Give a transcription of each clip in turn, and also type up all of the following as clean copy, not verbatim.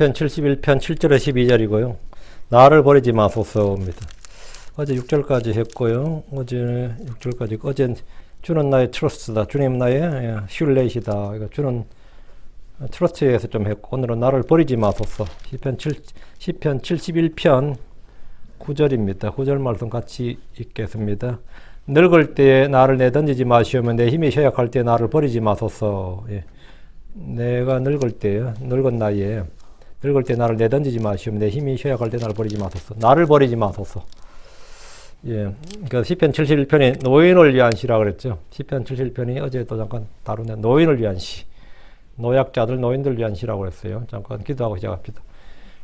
시편 71편 7절에 12절이고요. 나를 버리지 마소서입니다. 어제 6절까지 했고요. 어제 6절까지, 어제 주는 나의 트러스트다. 주님 나의 신뢰이시다. 주는 트러스트에서 좀 했고, 오늘은 나를 버리지 마소서. 시편 71편 9절입니다. 9절 말씀 같이 읽겠습니다. 늙을 때에 나를 내던지지 마시오며 내 힘이 쇠약할 때에 나를 버리지 마소서. 예. 내가 늙을 때에, 늙은 나이에 늙을 때 나를 내던지지 마시오며 내 힘이 쇠약할 때 나를 버리지 마소서. 나를 버리지 마소서. 예. 그 시편 71편이 노인을 위한 시라 그랬죠. 시편 71편이 어제도 잠깐 다룬데 노인을 위한 시. 노약자들, 노인들 위한 시라고 그랬어요. 잠깐 기도하고 시작합니다.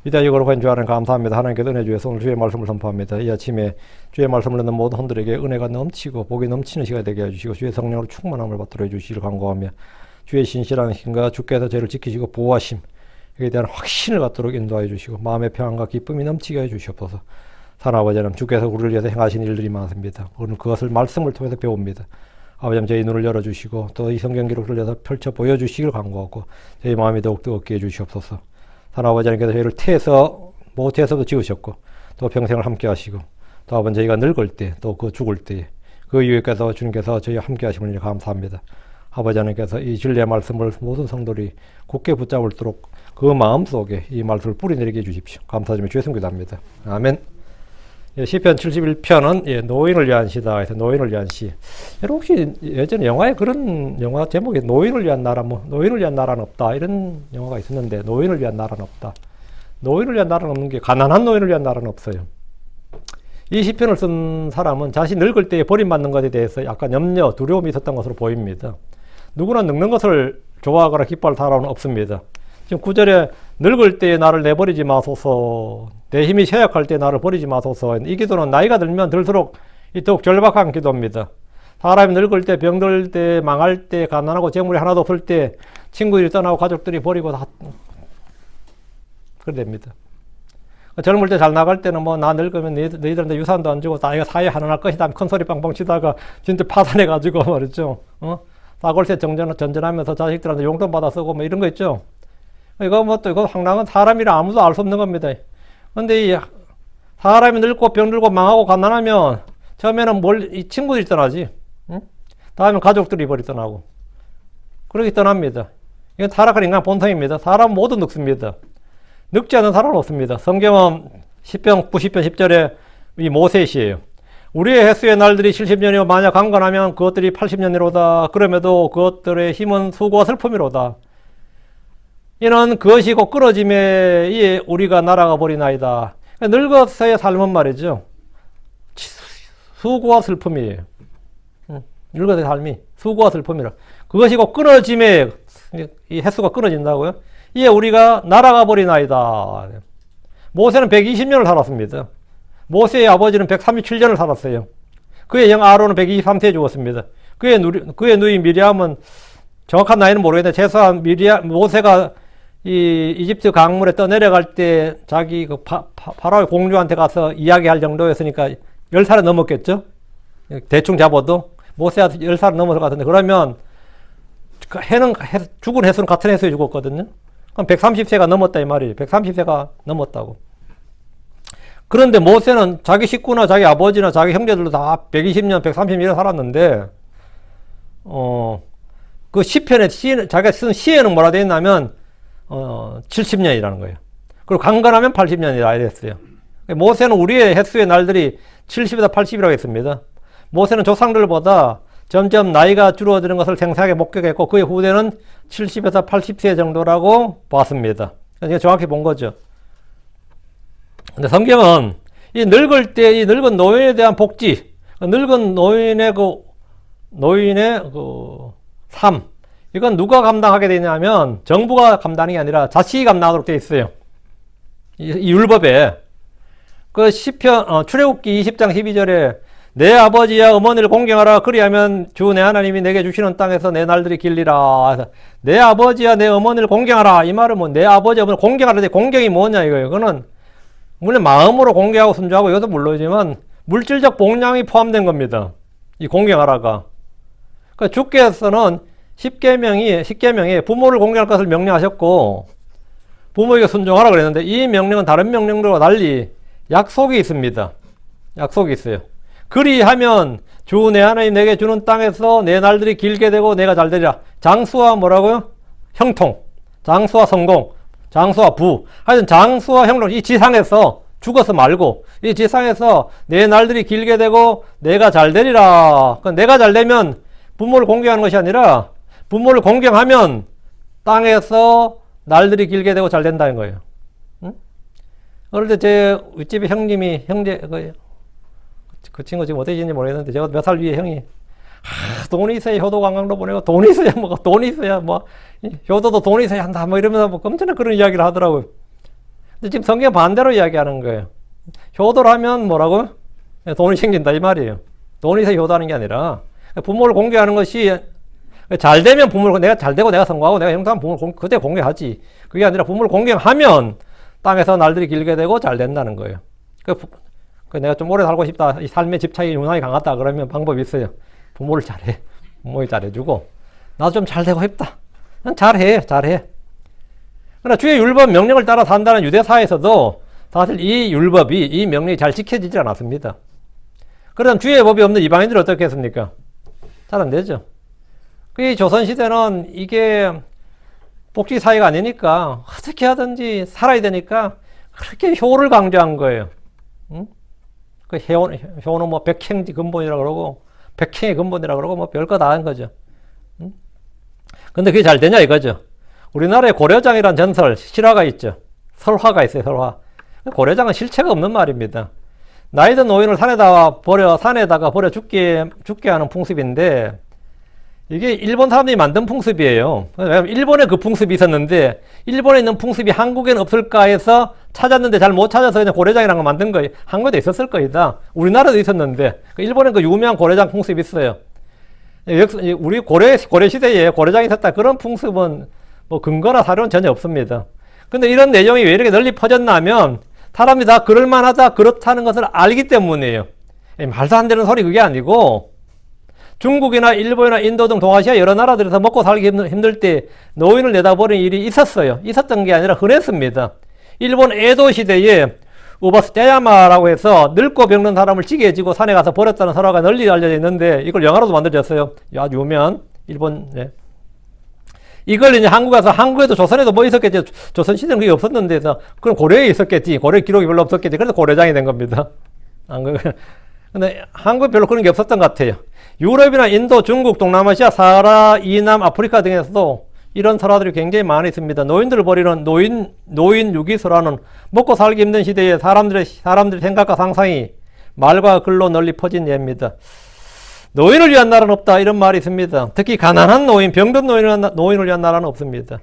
위대하시고 거룩한 주 하나님 감사합니다. 하나님께서 은혜 주셔서 오늘 주의 말씀을 선포합니다. 이 아침에 주의 말씀을 듣는 모든 분들에게 은혜가 넘치고 복이 넘치는 시간이 되게 해주시고 주의 성령으로 충만함을 받도록 해주시기를 간구하며 주의 신실한 힘과 주께서 저를 지키시고 보호하심 여기에 대한 확신을 갖도록 인도해 주시고 마음의 평안과 기쁨이 넘치게 해 주시옵소서. 하나님 아버지 주께서 우리를 위해서 행하신 일들이 많습니다. 오늘 그것을 말씀을 통해서 배웁니다. 아버지 저희 눈을 열어주시고 또 이 성경 기록을 통해서 펼쳐 보여주시기를 간구하고 저희 마음이 더욱 뜨겁게 해주시옵소서. 하나님 아버지께서 저희를 태에서 모태에서도 지으셨고 또 평생을 함께 하시고 또 아버지 저희가 늙을 때 또 그 죽을 때 그 이후에까지 주님께서 저희와 함께 하심을 감사합니다. 아버지 하나님께서 이 진리의 말씀을 모든 성도들이 굳게 붙잡을도록 그 마음속에 이 말씀을 뿌리내리게 해주십시오. 감사드리며 주의 성기도합니다. 아멘. 시편 71편은 노인을 위한 시다. 그래서 노인을 위한 시. 여러분 혹시 예전에 영화에 그런 영화 제목이 노인을 위한 나라, 노인을 위한 나라는 없다 이런 영화가 있었는데 노인을 위한 나라는 없다. 노인을 위한 나라는 없는 게 가난한 노인을 위한 나라는 없어요. 이 시편을 쓴 사람은 자신 늙을 때에 버림받는 것에 대해서 약간 염려, 두려움이 있었던 것으로 보입니다. 누구나 늙는 것을 좋아하거나 기뻐할 사람은 없습니다. 지금 9절에 늙을 때에 나를 내버리지 마소서, 내 힘이 쇠약할 때 나를 버리지 마소서. 이 기도는 나이가 들면 들수록 더욱 절박한 기도입니다. 사람이 늙을 때, 병들 때, 망할 때, 가난하고 재물이 하나도 없을 때, 친구들이 떠나고 가족들이 버리고 다 그래 됩니다. 젊을 때 잘 나갈 때는 나 늙으면 너희들한테 유산도 안 주고 나이가 사회 하나 날 것이다 큰 소리 빵빵 치다가 진짜 파산해가지고 말이죠. 사골세 전전하면서 자식들한테 용돈 받아 쓰고 이런 거 있죠. 이거 이거 황당한 사람이라 아무도 알 수 없는 겁니다. 근데 이 사람이 늙고 병들고 망하고 가난하면 처음에는 이 친구들이 떠나지. 다음에 가족들이 버리 떠나고. 그렇게 떠납니다. 이건 타락한 인간 본성입니다. 사람은 모두 늙습니다. 늙지 않은 사람은 없습니다. 성경은 90편 10절에 이 모세시예요. 우리의 횟수의 날들이 70년이고 만약 강건하면 그것들이 80년이로다. 그럼에도 그것들의 힘은 수고와 슬픔이로다. 이는 그것이 곧 끊어짐에 우리가 날아가 버리나이다. 늙어서의 삶은 말이죠. 수고와 슬픔이에요. 늙어서의 삶이 수고와 슬픔이라. 그것이 곧 끊어짐에 이 횟수가 끊어진다고요. 우리가 날아가 버리나이다. 모세는 120년을 살았습니다. 모세의 아버지는 137년을 살았어요. 그의 형 아론은 123세에 죽었습니다. 그의 누이 미리암은 정확한 나이는 모르겠는데 최소한 모세가 이 이집트 강물에 떠내려갈 때 자기 파라오의 공주한테 가서 이야기할 정도였으니까 10살은 넘었겠죠? 대충 잡아도 모세가 10살은 넘어서 같은데 그러면 죽은 횟수는 같은 횟수에 죽었거든요. 그럼 130세가 넘었다 이 말이에요. 130세가 넘었다고. 그런데 모세는 자기 식구나 자기 아버지나 자기 형제들도 다 120년, 130년 살았는데 그 시편에 자기가 쓴 시에는 뭐라 되어 있냐면 70년이라는 거예요. 그리고 강건하면 80년이라 이랬어요. 모세는 우리의 횟수의 날들이 70에서 80이라고 했습니다. 모세는 조상들보다 점점 나이가 줄어드는 것을 생생하게 목격했고 그의 후대는 70에서 80세 정도라고 봤습니다. 이게 정확히 본 거죠. 근데 성경은 이 늙을 때 이 늙은 노인에 대한 복지, 늙은 노인의 삶, 이건 누가 감당하게 되냐면 정부가 감당이 아니라 자식이 감당하도록 되어 있어요. 이 율법에. 그 시편, 출애굽기 20장 12절에 내 아버지와 어머니를 공경하라. 그리하면 주 내 하나님이 내게 주시는 땅에서 내 날들이 길리라. 내 아버지와 내 어머니를 공경하라. 이 말은 내 아버지, 어머니를 공경하라. 공경이 뭐냐 이거예요. 그거는 물론 마음으로 공경하고 순종하고 이것도 물론이지만 물질적 복량이 포함된 겁니다. 이 공경하라가. 그러니까 주께서는 십계명에 부모를 공경할 것을 명령하셨고 부모에게 순종하라 그랬는데 이 명령은 다른 명령들과 달리 약속이 있습니다. 약속이 있어요. 그리하면 주 내 하나님 내게 주는 땅에서 내 날들이 길게 되고 내가 잘 되리라. 장수와 뭐라고요? 형통, 장수와 성공, 장수와 부. 하여튼 장수와 형통, 이 지상에서 죽어서 말고 이 지상에서 내 날들이 길게 되고 내가 잘 되리라. 내가 잘 되면 부모를 공경하는 것이 아니라 부모를 공경하면 땅에서 날들이 길게 되고 잘 된다는 거예요. 응? 어릴 때 제 윗집에 형님이 형제 그 친구 지금 어떻게 지는지 모르겠는데 제가 몇 살 위에 형이 돈이 있어야 효도 관광도 보내고 돈이 있어야 뭐 돈이 있어야 뭐 효도도 돈이 있어야 한다 뭐 이러면서 뭐 엄청나 그런 이야기를 하더라고요. 근데 지금 성경 반대로 이야기하는 거예요. 효도를 하면 뭐라고? 돈이 생긴다 이 말이에요. 돈이 있어야 효도하는 게 아니라 부모를 공개하는 것이 잘 되면 부모를 내가 잘 되고 내가 성공하고 내가 형통하면 부모를 그때 공개하지. 그게 아니라 부모를 공개하면 땅에서 날들이 길게 되고 잘 된다는 거예요. 내가 좀 오래 살고 싶다. 이 삶의 집착이 유난히 강하다. 그러면 방법이 있어요. 부모를 잘해. 부모를 잘해주고 나도 좀 잘 되고 싶다. 잘해. 그러나 주의 율법 명령을 따라 산다는 유대사에서도 사실 이 율법이 이 명령이 잘 지켜지지 않았습니다. 그럼 주의 법이 없는 이방인들은 어떻게 했습니까? 잘 안 되죠. 그 조선시대는 이게 복지사회가 아니니까 어떻게 하든지 살아야 되니까 그렇게 효를 강조한 거예요. 응? 그 효는 뭐 백행지 근본이라고 그러고 백행의 근본이라고 그러고 뭐 별거 다 한 거죠. 응? 근데 그게 잘 되냐 이거죠. 우리나라에 고려장이라는 전설, 실화가 있죠. 설화가 있어요, 설화. 고려장은 실체가 없는 말입니다. 나이든 노인을 산에다가 버려 죽게 하는 풍습인데, 이게 일본 사람들이 만든 풍습이에요. 왜냐면 일본에 그 풍습이 있었는데, 일본에 있는 풍습이 한국에는 없을까 해서 찾았는데 잘 못 찾아서 그냥 고려장이라는 거 만든 거예요. 한국에도 있었을 거이다. 우리나라도 있었는데, 일본에 그 유명한 고려장 풍습이 있어요. 우리 고려 시대에 고려장이 있었다. 그런 풍습은 뭐 근거나 사료는 전혀 없습니다. 근데 이런 내용이 왜 이렇게 널리 퍼졌나 하면, 사람이 다 그럴만하다, 그렇다는 것을 알기 때문이에요. 말도 안 되는 소리 그게 아니고, 중국이나 일본이나 인도 등 동아시아 여러 나라들에서 먹고 살기 힘들 때 노인을 내다버린 일이 있었어요. 있었던 게 아니라 흔했습니다. 일본 에도 시대에 우바스 때야마라고 해서 늙고 병든 사람을 찌게 해지고 산에 가서 버렸다는 설화가 널리 알려져 있는데, 이걸 영화로도 만들어졌어요. 아주 유명한 일본. 네. 이걸 이제 한국에도 조선에도 뭐 있었겠지. 조선 시대는 그게 없었는데, 그럼 고려에 있었겠지. 고려 기록이 별로 없었겠지. 그래서 고려장이 된 겁니다. 근데 한국에 별로 그런 게 없었던 것 같아요. 유럽이나 인도, 중국, 동남아시아, 사하라, 이남, 아프리카 등에서도 이런 설화들이 굉장히 많이 있습니다. 노인들을 버리는 노인 유기설화는 먹고 살기 힘든 시대에 사람들의 생각과 상상이 말과 글로 널리 퍼진 예입니다. 노인을 위한 나라는 없다 이런 말이 있습니다. 특히 가난한 노인, 병든 노인을 위한 나라는 없습니다.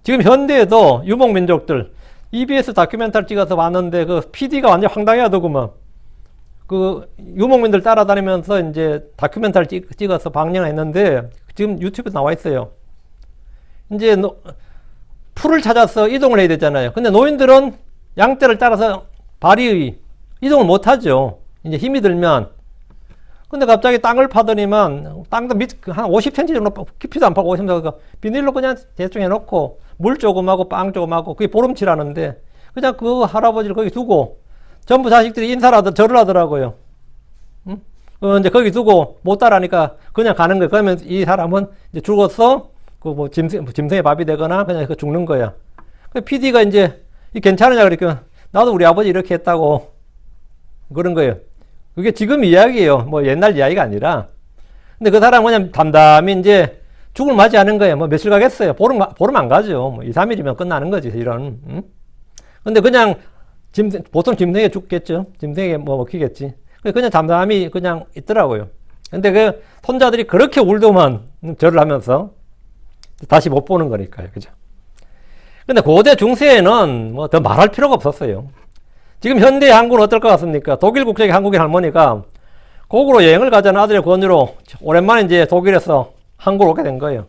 지금 현대에도 유목민족들 EBS 다큐멘터리 찍어서 봤는데 그 PD가 완전 황당해 하더구만. 그 유목민들 따라다니면서 이제 다큐멘터리 찍어서 방영했는데 지금 유튜브에 나와 있어요. 이제 풀을 찾아서 이동을 해야 되잖아요. 근데 노인들은 양떼를 따라서 발이 이동을 못 하죠. 이제 힘이 들면. 근데 갑자기 땅을 파더니만 땅도 한 50cm 정도 깊이도 안 파고 50cm 비닐로 그냥 대충 해놓고 물 조금하고 빵 조금하고 그게 보름치라는데 그냥 그 할아버지를 거기 두고 전부 자식들이 인사를 절을 하더라고요. 응? 이제 거기 두고 못 따라하니까 그냥 가는 거예요. 그러면 이 사람은 이제 죽어서 그 뭐 짐승의 밥이 되거나 그냥 죽는 거야. 그 PD가 이제 괜찮으냐 그러니까 나도 우리 아버지 이렇게 했다고 그런 거예요. 그게 지금 이야기예요. 뭐 옛날 이야기가 아니라. 근데 그 사람은 그냥 담담히 이제 죽을 맞이 하는 거예요. 뭐 며칠 가겠어요. 보름 안 가죠. 뭐 2, 3일이면 끝나는 거지, 이런. 응? 근데 그냥 보통 짐승에 죽겠죠. 짐승에 뭐 먹히겠지. 그냥 담담히 그냥 있더라고요. 근데 그 손자들이 그렇게 울더만 절을 하면서 다시 못 보는 거니까요. 그죠? 근데 고대 중세에는 뭐 더 말할 필요가 없었어요. 지금 현대 한국은 어떨 것 같습니까? 독일 국적의 한국인 할머니가 고국으로 여행을 가자는 아들의 권유로 오랜만에 이제 독일에서 한국으로 오게 된 거예요.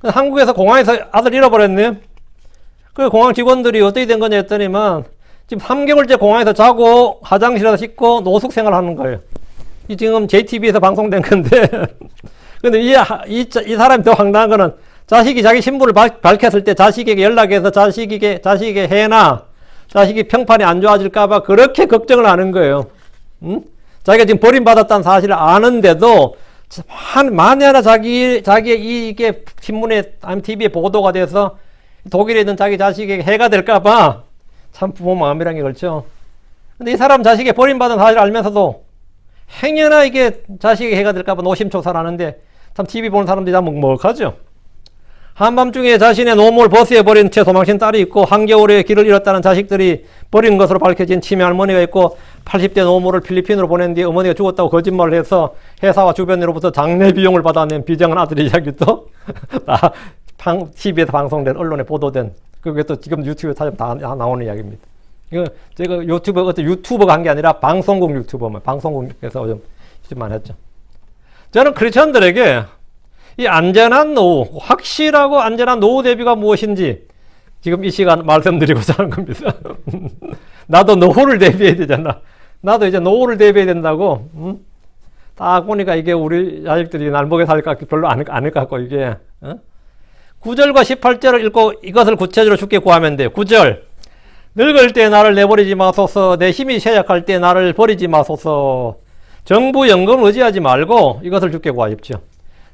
한국에서 공항에서 아들 잃어버렸네요. 그 공항 직원들이 어떻게 된 거냐 했더니만 지금 3개월째 공항에서 자고 화장실에서 씻고 노숙 생활하는 거예요. 이 지금 JTBC에서 방송된 건데 근데 이 사람이 더 황당한 거는 자식이 자기 신분을 밝혔을 때 자식에게 연락해서 자식에게 해나 자식이 평판이 안 좋아질까봐 그렇게 걱정을 하는 거예요. 응? 자기가 지금 버림받았다는 사실을 아는데도 만에 하나 자기의 이게 신문에 아니면 TV에 보도가 돼서 독일에 있는 자기 자식에게 해가 될까봐 참 부모 마음이란 게 그렇죠. 근데 이 사람 자식이 버림받은 사실을 알면서도 행여나 이게 자식에게 해가 될까봐 노심초사하는데 참 TV 보는 사람들이 다 먹먹하죠. 한밤중에 자신의 노모를 버스에 버린 채 도망친 딸이 있고 한겨울에 길을 잃었다는 자식들이 버린 것으로 밝혀진 치매 할머니가 있고 80대 노모를 필리핀으로 보낸 뒤 어머니가 죽었다고 거짓말을 해서 회사와 주변으로부터 장례 비용을 받아낸 비정한 아들의 이야기도 다 TV에서 방송된 언론에 보도된 그게 또 지금 유튜브에 찾으면 다 나오는 이야기입니다. 이거 제가 어떤 유튜버가 한 게 아니라 방송국 유튜버만 방송국에서 좀 했죠. 저는 크리스천들에게 이 안전한 노후, 확실하고 안전한 노후 대비가 무엇인지 지금 이 시간 말씀드리고자 하는 겁니다. 나도 노후를 대비해야 되잖아. 나도 이제 노후를 대비해야 된다고. 딱 보니까 이게 우리 자식들이 날먹여 살 것 별로 안 것 같고 이게 9절과 18절을 읽고 이것을 구체적으로 주께 구하면 돼요. 9절 늙을 때 나를 내버리지 마소서. 내 힘이 쇠약할 때 나를 버리지 마소서. 정부 연금을 의지하지 말고 이것을 주께 구하십시오.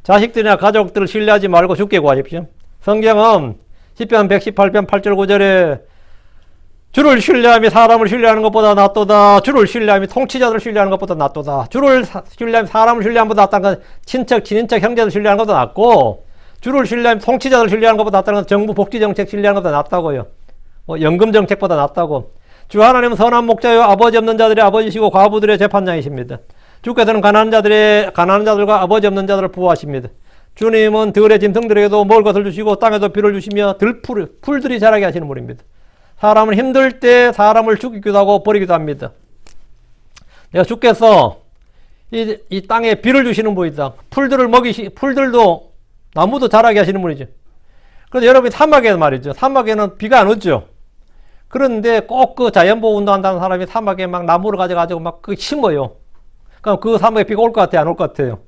자식들이나 가족들을 신뢰하지 말고 주께 구하십시오. 성경은 시편 118편 8절 9절에 주를 신뢰함이 사람을 신뢰하는 것보다 낫도다. 주를 신뢰함이 통치자들을 신뢰하는 것보다 낫도다. 주를 신뢰함이 사람을 신뢰하는 것보다 낫다는 건 친척, 친인척, 형제들 신뢰하는 것보다 낫고 주를 신뢰함이 통치자들을 신뢰하는 것보다 낫다는 건 정부 복지정책 신뢰하는 것보다 낫다고요. 연금정책보다 낫다고. 주 하나님은 선한 목자요 아버지 없는 자들의 아버지시고 과부들의 재판장이십니다. 주께서는 가난한 자들과 아버지 없는 자들을 보호하십니다. 주님은 들의 짐승들에게도 먹을 것을 주시고 땅에도 비를 주시며 풀들이 자라게 하시는 분입니다. 사람은 힘들 때 사람을 죽이기도 하고 버리기도 합니다. 내가 주께서 이 땅에 비를 주시는 분이다. 풀들도 나무도 자라게 하시는 분이죠. 그런데 여러분이 사막에 말이죠. 사막에는 비가 안 오죠. 그런데 꼭 그 자연보호 운동한다는 사람이 사막에 막 나무를 가져가지고 막 그 심어요. 그럼 그 사막에 비가 올 것 같아요? 안 올 것 같아요?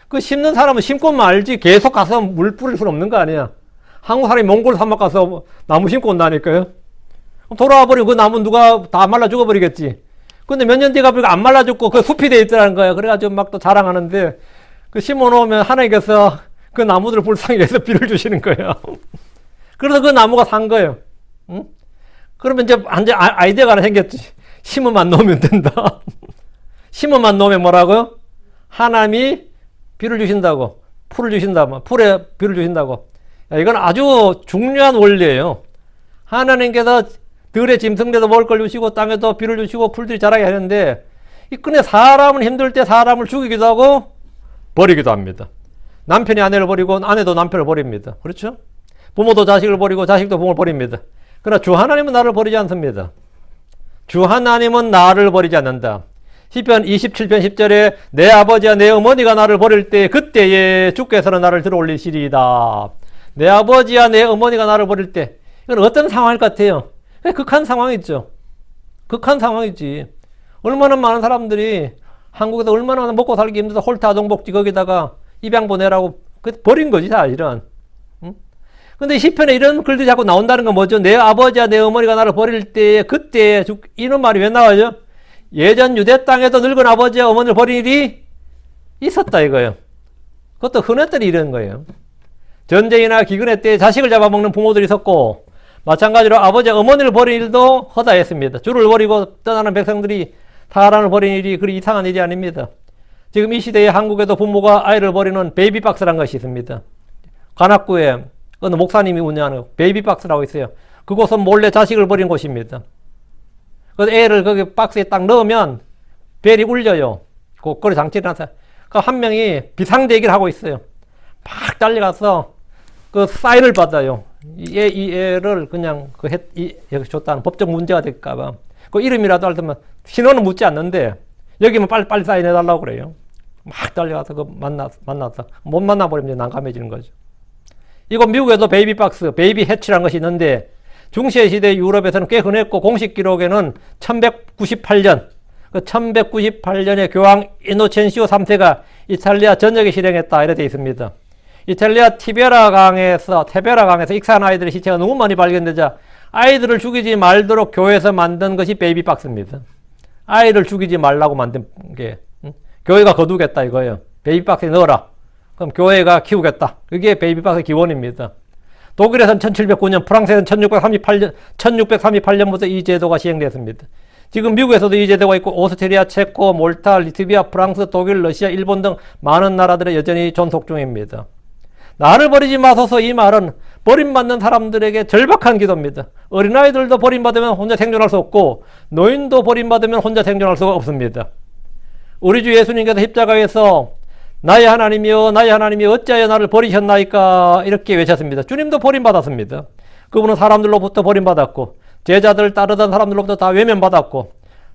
그 심는 사람은 심고만 알지 계속 가서 물 뿌릴 수는 없는 거 아니야. 한국 사람이 몽골 사막 가서 나무 심고 온다니까요. 돌아와 버리고 그 나무 누가 다 말라 죽어버리겠지. 근데 몇 년 뒤가 보니까 안 말라 죽고 그 숲이 돼 있더라는 거야. 그래가지고 막 또 자랑하는데 그 심어 놓으면 하나님께서 그 나무들을 불쌍히 해서 비를 주시는 거예요. 그래서 그 나무가 산 거예요. 응? 그러면 이제 아이디어가 하나 생겼지. 심어만 놓으면 된다. 심어만 놓으면 뭐라고요? 하나님이 비를 주신다고. 풀을 주신다고. 풀에 비를 주신다고. 이건 아주 중요한 원리예요. 하나님께서 들의 짐승들도 먹을 걸 주시고 땅에도 비를 주시고 풀들이 자라게 하는데 이 끈에 사람은 힘들 때 사람을 죽이기도 하고 버리기도 합니다. 남편이 아내를 버리고 아내도 남편을 버립니다. 그렇죠? 부모도 자식을 버리고 자식도 부모를 버립니다. 그러나 주 하나님은 나를 버리지 않습니다. 주 하나님은 나를 버리지 않는다. 시편 27편 10절에 내 아버지와 내 어머니가 나를 버릴 때 그때에 주께서는 나를 들어올리시리이다. 내 아버지와 내 어머니가 나를 버릴 때 이건 어떤 상황일 것 같아요? 극한 상황이죠. 극한 상황이지. 얼마나 많은 사람들이 한국에서 얼마나 먹고 살기 힘들어서 홀트 아동복지 거기다가 입양 보내라고 버린 거지 사실은. 근데 시편에 이런 글들이 자꾸 나온다는 건 뭐죠? 내 아버지와 내 어머니가 나를 버릴 때 그때 이런 말이 왜 나와요? 예전 유대 땅에도 늙은 아버지와 어머니를 버린 일이 있었다 이거예요. 그것도 흔했던 일인 거예요. 전쟁이나 기근의 때에 자식을 잡아먹는 부모들이 있었고 마찬가지로 아버지와 어머니를 버린 일도 허다했습니다. 주를 버리고 떠나는 백성들이 사람을 버린 일이 그리 이상한 일이 아닙니다. 지금 이 시대에 한국에도 부모가 아이를 버리는 베이비박스라는 것이 있습니다. 관악구에 어느 목사님이 운영하는 베이비박스라고 있어요. 그곳은 몰래 자식을 버린 곳입니다. 그래서 애를 거기 박스에 딱 넣으면 벨이 울려요. 그걸 장치를 해놔서. 한 명이 비상대기를 하고 있어요. 막 달려가서 그 사인을 받아요. 이 애를 그냥 여기 줬다는 법적 문제가 될까봐. 그 이름이라도 알면 신원은 묻지 않는데 여기면 빨리 사인해달라고 그래요. 막 달려가서 그 만나서 못 만나버리면 난감해지는 거죠. 이거 미국에도 베이비박스, 베이비 해치라는 것이 있는데 중세 시대 유럽에서는 꽤 흔했고 공식 기록에는 1198년 그 1198년에 교황 이노첸시오 3세가 이탈리아 전역에 실행했다 이렇게 되어 있습니다. 이탈리아 티베라 강에서 익사한 아이들의 시체가 너무 많이 발견되자 아이들을 죽이지 말도록 교회에서 만든 것이 베이비박스입니다. 아이를 죽이지 말라고 만든 게 교회가 거두겠다 이거예요. 베이비박스에 넣어라. 그럼 교회가 키우겠다. 그게 베이비박스의 기원입니다. 독일에서는 1709년, 프랑스에서는 1638년부터 이 제도가 시행됐습니다. 지금 미국에서도 이 제도가 있고 오스트리아, 체코, 몰타, 리투비아, 프랑스, 독일, 러시아, 일본 등 많은 나라들에 여전히 존속 중입니다. 나를 버리지 마소서 이 말은 버림받는 사람들에게 절박한 기도입니다. 어린아이들도 버림받으면 혼자 생존할 수 없고 노인도 버림받으면 혼자 생존할 수가 없습니다. 우리 주 예수님께서 십자가에서 나의 하나님이여 나의 하나님이여 어찌하여 나를 버리셨나이까 이렇게 외쳤습니다. 주님도 버림받았습니다. 그분은 사람들로부터 버림받았고 제자들 따르던 사람들로부터 다 외면받았고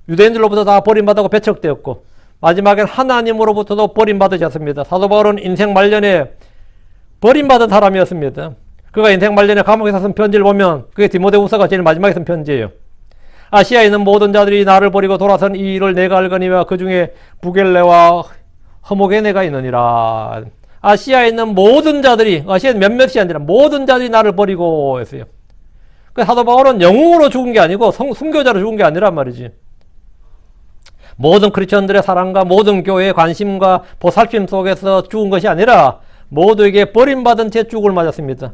유대인들로부터 다 버림받았고 배척되었고 마지막엔 하나님으로부터도 버림받으셨습니다. 사도 바울은 인생 말년에 버림받은 사람이었습니다. 그가 인생 말년에 감옥에서 쓴 편지를 보면 그게 디모데후서가 제일 마지막에 쓴 편지예요. 아시아에 있는 모든 자들이 나를 버리고 돌아선 이 일을 내가 알거니와 그 중에 부겔레와 허모게네가 있느니라. 아시아에 있는 모든 자들이, 아시아는 몇몇이 아니라 모든 자들이 나를 버리고 했어요. 그 사도 바울은 영웅으로 죽은 게 아니고 순교자로 죽은 게 아니란 말이지. 모든 크리스천들의 사랑과 모든 교회의 관심과 보살핌 속에서 죽은 것이 아니라 모두에게 버림받은 채 죽을 맞았습니다.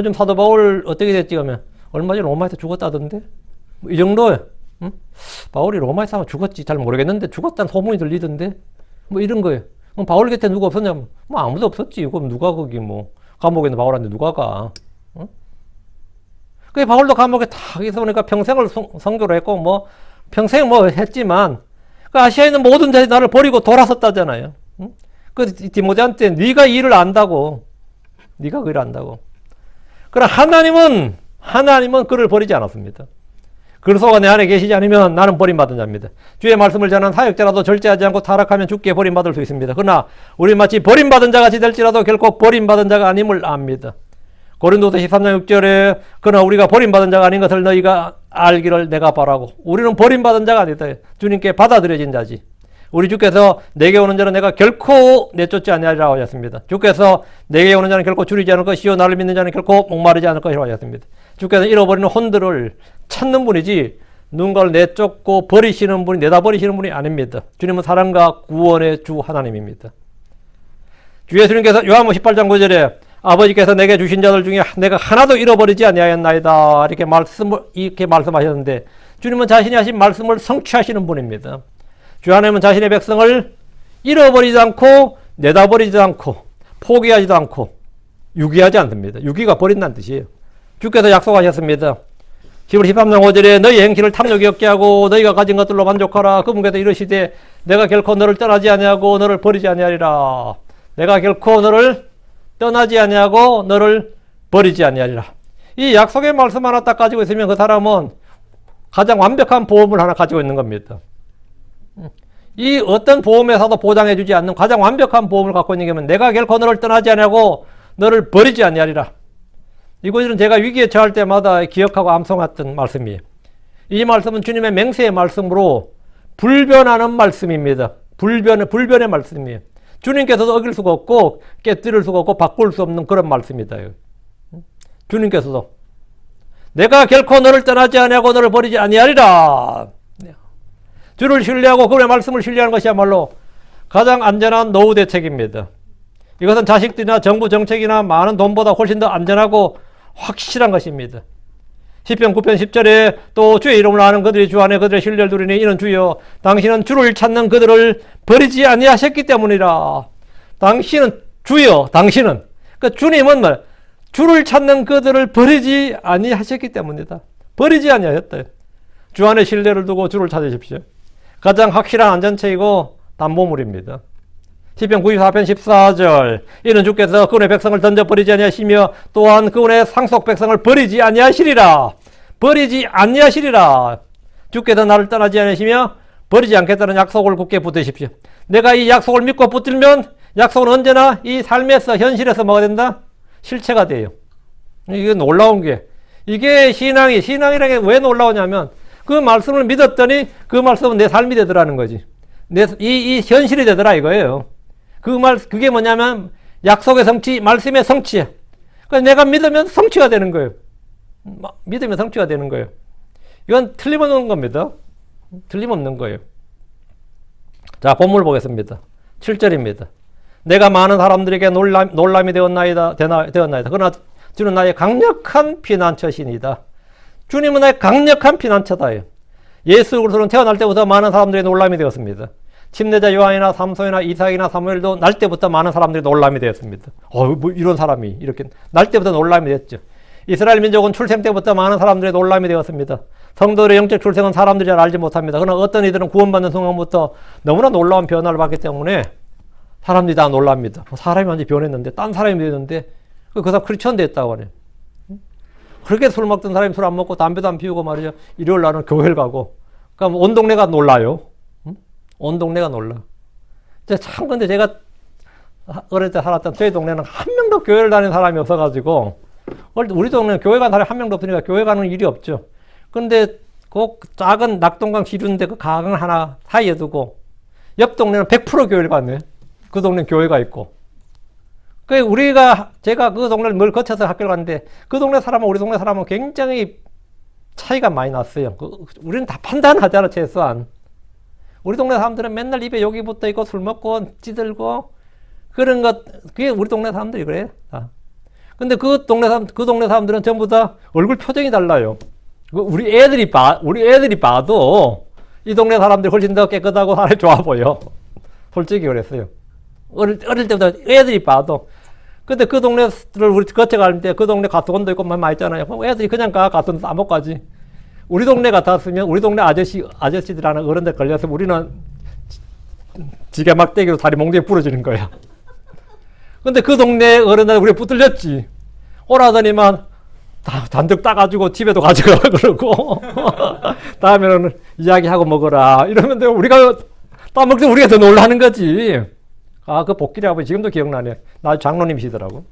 좀 사도 바울 어떻게 됐지 하면 얼마 전에 로마에서 죽었다던데? 이 정도예요. 응? 바울이 로마에서 죽었지 잘 모르겠는데 죽었다는 소문이 들리던데? 뭐 이런 거예요. 그럼 바울 곁에 누가 없었냐면 뭐 아무도 없었지. 그럼 누가 거기 뭐 감옥에 있는 바울한테 누가 가? 응? 그 바울도 감옥에 탁 있으니까 평생을 선교를 했고 뭐 평생 뭐 했지만 그 아시아에 있는 모든 자들이 나를 버리고 돌아섰다잖아요. 응? 그 디모데한테 네가 이 일을 안다고. 네가 그 일을 안다고. 그러나 하나님은 그를 버리지 않았습니다. 그리스도가 내 안에 계시지 않으면 나는 버림받은 자입니다. 주의 말씀을 전하는 사역자라도 절제하지 않고 타락하면 죽게 버림받을 수 있습니다. 그러나 우리 마치 버림받은 자같이 될지라도 결코 버림받은 자가 아님을 압니다. 고린도서 13장 6절에 그러나 우리가 버림받은 자가 아닌 것을 너희가 알기를 내가 바라고. 우리는 버림받은 자가 아니다. 주님께 받아들여진 자지. 우리 주께서 내게 오는 자는 내가 결코 내쫓지 아니하리라고 하셨습니다. 주께서 내게 오는 자는 결코 줄이지 않을 것이요 나를 믿는 자는 결코 목마르지 않을 것이라고 하셨습니다. 주께서 잃어버리는 혼들을 찾는 분이지 누군가를 내쫓고 버리시는 분이 내다 버리시는 분이 아닙니다. 주님은 사랑과 구원의 주 하나님입니다. 주 예수님께서 요한복음 18장 9절에 아버지께서 내게 주신 자들 중에 내가 하나도 잃어버리지 아니하였나이다 이렇게 말씀하셨는데 주님은 자신이 하신 말씀을 성취하시는 분입니다. 주 하나님은 자신의 백성을 잃어버리지 않고 내다버리지 않고 포기하지도 않고 유기하지 않습니다. 유기가 버린다는 뜻이에요. 주께서 약속하셨습니다. 히브리 13장 5절에 너희 행실을 탐욕이 없게 하고 너희가 가진 것들로 만족하라. 그분께서 이르시되 내가 결코 너를 떠나지 아니하고 너를 버리지 아니하리라. 내가 결코 너를 떠나지 아니하고 너를 버리지 아니하리라. 이 약속의 말씀 하나 딱 가지고 있으면 그 사람은 가장 완벽한 보험을 하나 가지고 있는 겁니다. 이 어떤 보험회사도 보장해주지 않는 가장 완벽한 보험을 갖고 있는 게 내가 결코 너를 떠나지 아니하고 너를 버리지 아니하리라. 이것은 제가 위기에 처할 때마다 기억하고 암송했던 말씀이에요. 이 말씀은 주님의 맹세의 말씀으로 불변하는 말씀입니다. 불변의 말씀이에요. 주님께서도 어길 수가 없고 깨뜨릴 수가 없고 바꿀 수 없는 그런 말씀이다. 주님께서도 내가 결코 너를 떠나지 아니하고 너를 버리지 아니하리라. 주를 신뢰하고 그분의 말씀을 신뢰하는 것이야말로 가장 안전한 노후 대책입니다. 이것은 자식들이나 정부 정책이나 많은 돈보다 훨씬 더 안전하고 확실한 것입니다. 시편 9편 10절에 또 주의 이름을 아는 그들이 주 안에 그들의 신뢰를 두리니 이는 주여 당신은 주를 찾는 그들을 버리지 아니하셨기 때문이라. 당신은 주여 당신은 그러니까 주님은 말 주를 찾는 그들을 버리지 아니하셨기 때문이다. 버리지 아니하셨다. 주 안에 신뢰를 두고 주를 찾으십시오. 가장 확실한 안전책이고 담보물입니다. 시편 94편 14절 이는 주께서 그분의 백성을 던져버리지 아니하시며 또한 그분의 상속 백성을 버리지 아니하시리라. 버리지 아니하시리라. 주께서 나를 떠나지 아니하시며 버리지 않겠다는 약속을 굳게 붙드십시오. 내가 이 약속을 믿고 붙들면 약속은 언제나 이 삶에서 현실에서 뭐가 된다? 실체가 돼요. 이게 놀라운 게 이게 신앙이라는 게 왜 놀라우냐면 그 말씀을 믿었더니 그 말씀은 내 삶이 되더라는 거지. 이 현실이 되더라 이거예요. 그게 뭐냐면 약속의 성취, 말씀의 성취. 그러니까 내가 믿으면 성취가 되는 거예요. 믿으면 성취가 되는 거예요. 이건 틀림없는 겁니다. 틀림없는 거예요. 자, 본문을 보겠습니다. 7절입니다. 내가 많은 사람들에게 놀람이 되었나이다. 그러나 주는 나의 강력한 피난처시니다. 주님은 나의 강력한 피난처다요. 예수 그리스도는 태어날 때부터 많은 사람들이 놀람이 되었습니다. 침례자 요한이나 삼손이나 이삭이나 사무엘도 날 때부터 많은 사람들이 놀람이 되었습니다. 뭐 이런 사람이 이렇게 날 때부터 놀람이 됐죠. 이스라엘 민족은 출생 때부터 많은 사람들이 놀람이 되었습니다. 성도들의 영적 출생은 사람들이 잘 알지 못합니다. 그러나 어떤 이들은 구원받는 순간부터 너무나 놀라운 변화를 받기 때문에 사람들이 다 놀랍니다. 사람이 완전히 변했는데, 딴 사람이 됐는데, 그 사람 크리스천 됐다고 하네. 그렇게 술 먹던 사람이 술 안 먹고 담배도 안 피우고 말이죠. 일요일 날은 교회를 가고. 그러니까 온 동네가 놀라요. 온 동네가 놀라. 참, 근데 제가 어릴 때 살았던 저희 동네는 한 명도 교회를 다니는 사람이 없어가지고, 우리 동네는 교회 가는 사람이 한 명도 없으니까 교회 가는 일이 없죠. 근데 그 작은 낙동강 시주인데 그 강 하나 사이에 두고, 옆 동네는 100% 교회를 갔네. 그 동네는 교회가 있고. 제가 그 동네를 늘 거쳐서 학교를 갔는데, 그 동네 사람은 우리 동네 사람은 굉장히 차이가 많이 났어요. 우리는 다 판단하잖아, 최소한. 우리 동네 사람들은 맨날 입에 욕이 붙어 있고, 술 먹고, 찌들고, 그런 것, 그게 우리 동네 사람들이 그래. 근데 그 동네 사람들은 전부 다 얼굴 표정이 달라요. 우리 애들이 봐도, 이 동네 사람들이 훨씬 더 깨끗하고 사람이 좋아 보여. 솔직히 그랬어요. 어릴 때부터 애들이 봐도. 근데 그 동네를 우리 거쳐가는데 그 동네 가수원도 있고 많이 있잖아요. 애들이 그냥 가수원 안 가지. 우리 동네 같았으면 우리 동네 아저씨들하는 어른들 걸려서 우리는 지게 막대기로 다리 몽둥이 부러지는 거야. 근데 그 동네 어른들 우리 붙들렸지. 오라더니만 다 잔뜩 따가지고 집에도 가져가라 그러고 다음에는 이야기하고 먹어라 이러면 우리가 따먹을 때 우리가 더 놀라는 거지. 그 복길이라고 지금도 기억나네. 나 장로님이시더라고.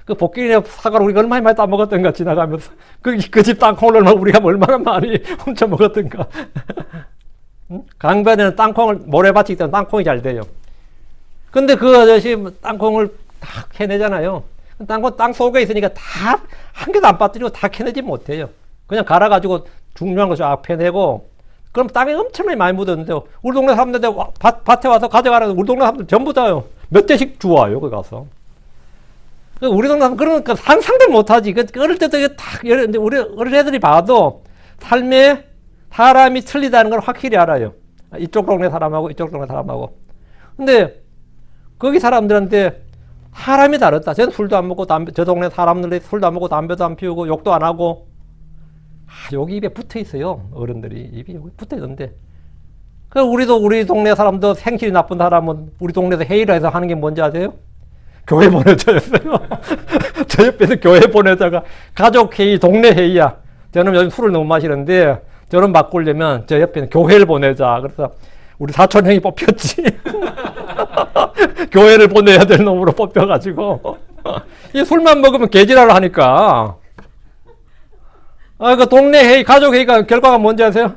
그 복길이 사과를 우리가 얼마나 많이 따먹었던가 지나가면서 그 집 땅콩을 우리가 얼마나 많이 훔쳐 먹었던가. 강변에는 땅콩을 모래밭이 있다면 땅콩이 잘 돼요. 근데 그 아저씨 땅콩을 다 캐내잖아요. 땅 속에 있으니까 다 한 개도 안 빠뜨리고 다 캐내지 못해요. 그냥 갈아가지고 중요한 거 쫙 패내고, 그럼 땅에 엄청나게 많이 묻었는데, 우리 동네 사람들 밭에 와서 가져가라고 우리 동네 사람들 전부 다요. 몇 대씩 주워요, 거기 가서. 우리 동네 사람 그러니까 상상도 못하지. 어릴 때도 우리 어린 애들이 봐도 삶에 사람이 틀리다는 걸 확실히 알아요. 이쪽 동네 사람하고 이쪽 동네 사람하고. 근데 거기 사람들한테 사람이 다르다. 쟤는 술도 안 먹고 저 동네 사람들이 술도 안 먹고 담배도 안 피우고 욕도 안 하고. 여기 입에 붙어 있어요. 어른들이 입이 여기 붙어 있는데. 우리 동네 사람도 생실이 나쁜 사람은 우리 동네에서 회의를 해서 하는 게 뭔지 아세요? 교회 보내자였어요. 저 옆에서 교회 보내자가 가족 회의, 동네 회의야. 저는 요즘 술을 너무 마시는데 저는 바꾸려면 저 옆에는 교회를 보내자. 그래서 우리 사촌 형이 뽑혔지. 교회를 보내야 될 놈으로 뽑혀가지고 이 술만 먹으면 개지랄을 하니까. 그 동네 회의, 가족 회의가 결과가 뭔지 아세요?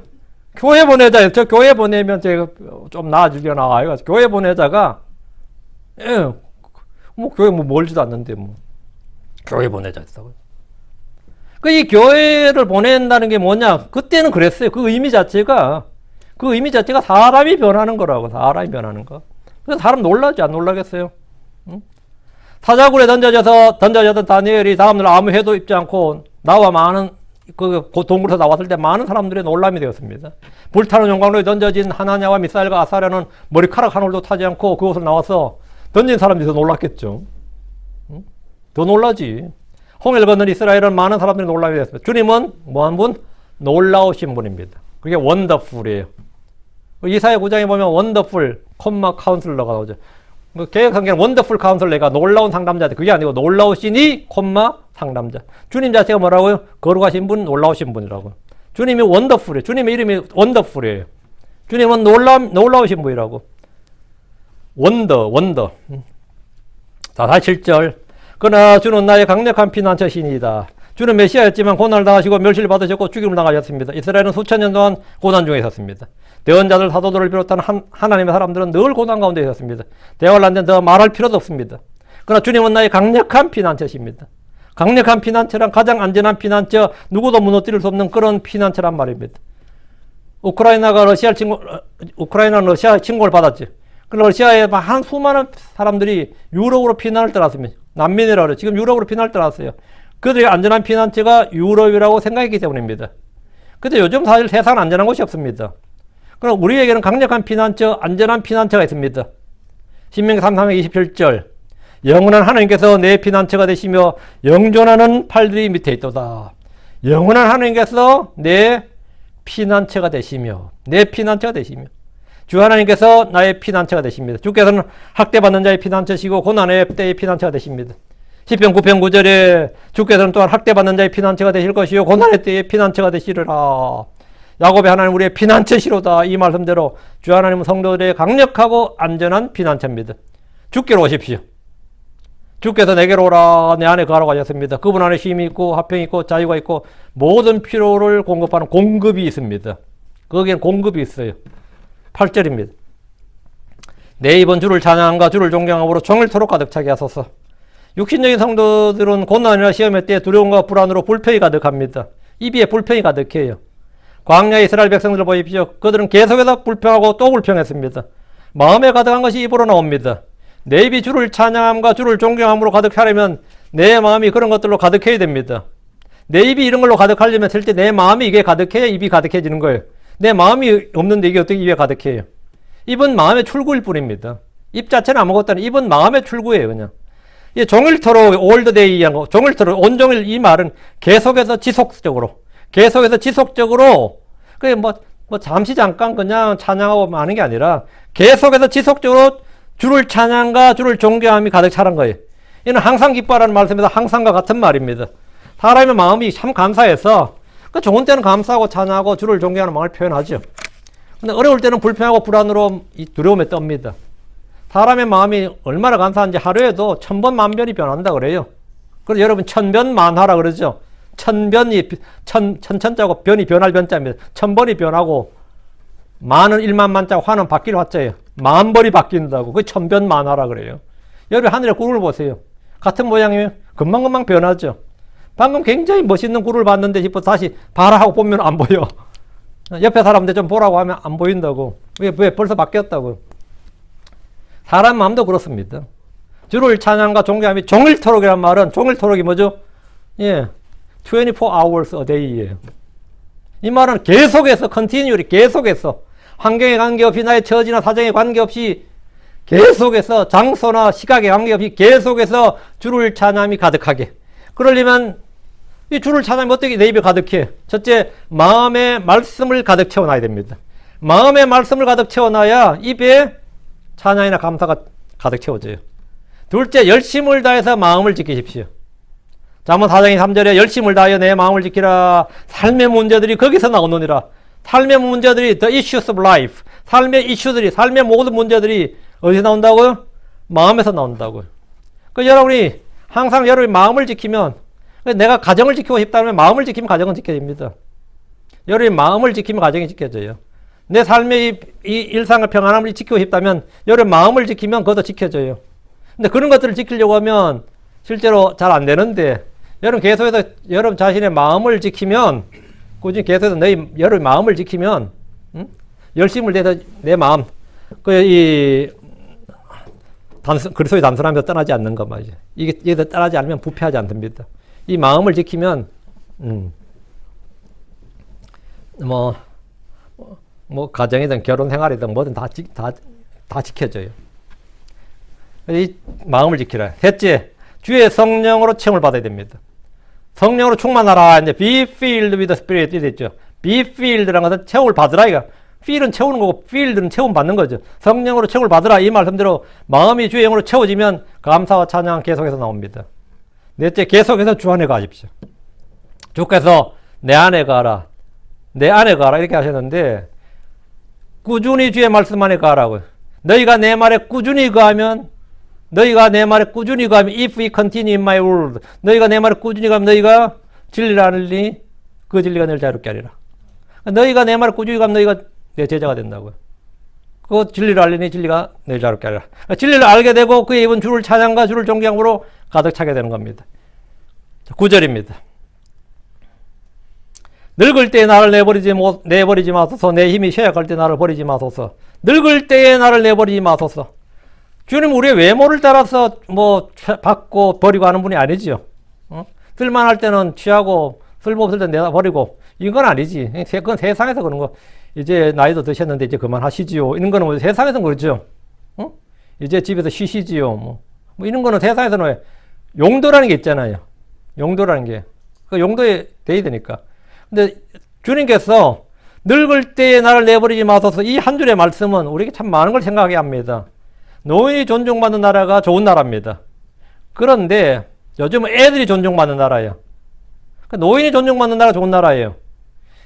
교회 보내자. 저 교회 보내면 제가 좀 나아지려나. 해가지고 교회 보내자가, 교회 멀지도 않는데 교회 보내자 했다고요. 이 교회를 보낸다는 게 뭐냐? 그때는 그랬어요. 그 의미 자체가 사람이 변하는 거라고. 사람이 변하는 거. 그래서 사람 놀라지 안 놀라겠어요? 사자굴에 던져졌던 다니엘이 다음날 아무 해도 입지 않고 나와 많은 그 동굴에서 나왔을 때 많은 사람들의 놀람이 되었습니다. 불타는 용광로에 던져진 하나냐와 미사엘과 아사랴는 머리카락 한 올도 타지 않고 그곳을 나와서 던진 사람들이 더 놀랐겠죠. 더 놀라지. 홍해를 건넌 이스라엘은 많은 사람들이 놀라게 되었습니다. 주님은 뭐한 분? 놀라우신 분입니다. 그게 원더풀이에요. 이사야 9장에 보면 원더풀, 카운슬러가 나오죠. 개혁성경은 원더풀 카운슬러가 놀라운 상담자. 그게 아니고 놀라우시니, 상담자. 주님 자체가 뭐라고요? 거룩하신 분, 놀라우신 분이라고. 주님이 원더풀이에요. 주님의 이름이 원더풀이에요. 주님은 놀라우신 분이라고. 원더. 자, 47절. 그러나 주는 나의 강력한 피난처시니이다. 주는 메시아였지만 고난을 당하시고 멸시를 받으셨고 죽임을 당하셨습니다. 이스라엘은 수천 년 동안 고난 중에 있었습니다. 대언자들, 사도들을 비롯한 하나님의 사람들은 늘 고난 가운데 있었습니다. 대화를 한 데는 더 말할 필요도 없습니다. 그러나 주님은 나의 강력한 피난처십니다. 강력한 피난처란 가장 안전한 피난처, 누구도 무너뜨릴 수 없는 그런 피난처란 말입니다. 우크라이나는 러시아 침공을 받았지. 그래서 러시아에 한 수많은 사람들이 유럽으로 피난을 떠났습니다. 난민이라고 그래요. 지금 유럽으로 피난을 떠났어요. 그들의 안전한 피난처가 유럽이라고 생각했기 때문입니다. 근데 요즘 사실 세상은 안전한 곳이 없습니다. 그럼 우리에게는 강력한 피난처, 안전한 피난처가 있습니다. 신명기 3장 27절. 영원한 하나님께서 내 피난처가 되시며 영존하는 팔들이 밑에 있도다. 영원한 하나님께서 내 피난처가 되시며, 내 피난처가 되시며, 주 하나님께서 나의 피난처가 되십니다. 주께서는 학대받는 자의 피난처시고 고난의 때의 피난처가 되십니다. 시편 9편 9절에 주께서는 또한 학대받는 자의 피난처가 되실 것이요 고난의 때의 피난처가 되시리라. 야곱의 하나님 우리의 피난처시로다. 이 말씀대로 주 하나님은 성도들의 강력하고 안전한 피난처입니다. 주께로 오십시오. 주께서 내게로 오라. 내 안에 거하라고 하셨습니다. 그분 안에 쉼이 있고 화평이 있고 자유가 있고 모든 필요를 공급하는 공급이 있습니다. 거기에는 공급이 있어요. 8절입니다. 내 입은 주를 찬양함과 주를 존경함으로 종일토록 가득 차게 하소서. 육신적인 성도들은 고난이나 시험의 때 두려움과 불안으로 불평이 가득합니다. 입에 불평이 가득해요. 광야 이스라엘 백성들을 보십시오. 그들은 계속해서 불평하고 또 불평했습니다. 마음에 가득한 것이 입으로 나옵니다. 내 입이 주를 찬양함과 주를 존경함으로 가득하려면 내 마음이 그런 것들로 가득해야 됩니다. 내 입이 이런 걸로 가득하려면 실제 내 마음이 이게 가득해야 입이 가득해지는 거예요. 내 마음이 없는데 이게 어떻게 입에 가득해요? 입은 마음의 출구일 뿐입니다. 입 자체는 아무것도 아니에요. 입은 마음의 출구예요, 그냥. 이 종일토록 올드데이 한 거, 종일토록 온종일 이 말은 계속해서 지속적으로, 그게 뭐 잠시 잠깐 그냥 찬양하고 마는 게 아니라 계속해서 지속적으로 주를 찬양과 주를 존경함이 가득 차는 거예요. 이는 항상 기뻐하라는 말씀에서 항상과 같은 말입니다. 사람의 마음이 참 감사해서 그 좋은 때는 감사하고 찬양하고 주를 존경하는 마음을 표현하죠. 근데 어려울 때는 불평하고 불안으로 이 두려움에 떱니다. 사람의 마음이 얼마나 감사한지 하루에도 1000번 만변이 변한다 그래요. 그래서 여러분 천변만화라 그러죠. 천변이 천자고 변이 변할 변자입니다. 1000번이 변하고 만은 1만 만자, 화는 바뀔 화자예요. 10,000번이 바뀐다고. 그게 천변만화라 그래요. 여러분 하늘의 구름을 보세요. 같은 모양이에요. 금방금방 변하죠. 방금 굉장히 멋있는 구름을 봤는데 싶어 다시 봐라 하고 보면 안 보여. 옆에 사람들 좀 보라고 하면 안 보인다고. 왜 벌써 바뀌었다고. 사람 마음도 그렇습니다. 주를 찬양과 존경함이 종일토록이란 말은 종일토록이 뭐죠? 예, 24 hours a day예요. 이 말은 계속해서 continually 계속해서 환경에 관계없이 나의 처지나 사정에 관계없이 계속해서 장소나 시각에 관계없이 계속해서 주를 찬양함이 가득하게. 그러려면 이 주를 찬양하면 어떻게 내 입에 가득해? 첫째, 마음의 말씀을 가득 채워놔야 됩니다. 마음의 말씀을 가득 채워놔야 입에 찬양이나 감사가 가득 채워져요. 둘째, 열심을 다해서 마음을 지키십시오. 잠언 4장 3절에 열심을 다하여 내 마음을 지키라. 삶의 문제들이 거기서 나오느니라. 삶의 문제들이 the issues of life. 삶의 이슈들이, 삶의 모든 문제들이 어디서 나온다고요? 마음에서 나온다고요. 그 여러분이 항상 여러분이 마음을 지키면, 내가 가정을 지키고 싶다면 마음을 지키면 가정은 지켜집니다. 여러분이 마음을 지키면 가정이 지켜져요. 내 삶의 이 일상의 평안함을 지키고 싶다면 여러분 마음을 지키면 그것도 지켜져요. 근데 그런 것들을 지키려고 하면 실제로 잘 안 되는데, 여러분 계속해서 여러분 자신의 마음을 지키면, 꾸준히 계속해서 여러분 마음을 지키면, 열심을 내서 내 마음, 그리스도의 단순함에서 떠나지 않는 것 말이죠. 이게 떠나지 않으면 부패하지 않습니다. 이 마음을 지키면, 가정이든 결혼 생활이든 뭐든 다 지켜져요. 이 마음을 지키라. 셋째, 주의 성령으로 체험을 받아야 됩니다. 성령으로 충만하라. 이제 be filled with the spirit 됐죠. be filled라는 것은 체험을 받으라. 이거 fill은 채우는 거고 filled는 체험 받는 거죠. 성령으로 체험을 받으라. 이 말씀대로 마음이 주의 영으로 채워지면 감사와 찬양 계속해서 나옵니다. 넷째, 계속해서 주 안에 가십시오. 주께서 내 안에 가라. 내 안에 가라. 이렇게 하셨는데 꾸준히 주의 말씀 안에 가라고요. 너희가 내 말에 꾸준히 가면 if we continue in my word, 너희가 내 말에 꾸준히 가면 너희가 진리를 알리, 그 진리가 너희를 자유롭게 하리라. 너희가 내 말에 꾸준히 가면 너희가 내 제자가 된다고요. 그 진리를 알리니 진리가 내 자유롭게 하리라. 진리를 알게 되고 그의 입은 주를 찬양과 주를 존경함으로 가득 차게 되는 겁니다. 9절입니다. 늙을 때에 나를 내버리지 마소서. 내 힘이 쇠약할 때 나를 버리지 마소서. 늙을 때에 나를 내버리지 마소서. 주님 우리의 외모를 따라서 받고 버리고 하는 분이 아니지요. 쓸만할 때는 취하고 쓸모없을 때 내버리고 이건 아니지. 그건 세상에서 그런 거. 이제 나이도 드셨는데 이제 그만하시지요. 이런 거는 세상에서는 그렇죠. 이제 집에서 쉬시지요. 뭐 이런 거는 세상에서는 용도라는 게 있잖아요. 용도라는 게. 그 용도에 돼야 되니까. 근데 주님께서 늙을 때에 나를 내버리지 마소서 이 한 줄의 말씀은 우리에게 참 많은 걸 생각하게 합니다. 노인이 존중받는 나라가 좋은 나라입니다. 그런데 요즘은 애들이 존중받는 나라예요. 노인이 존중받는 나라가 좋은 나라예요.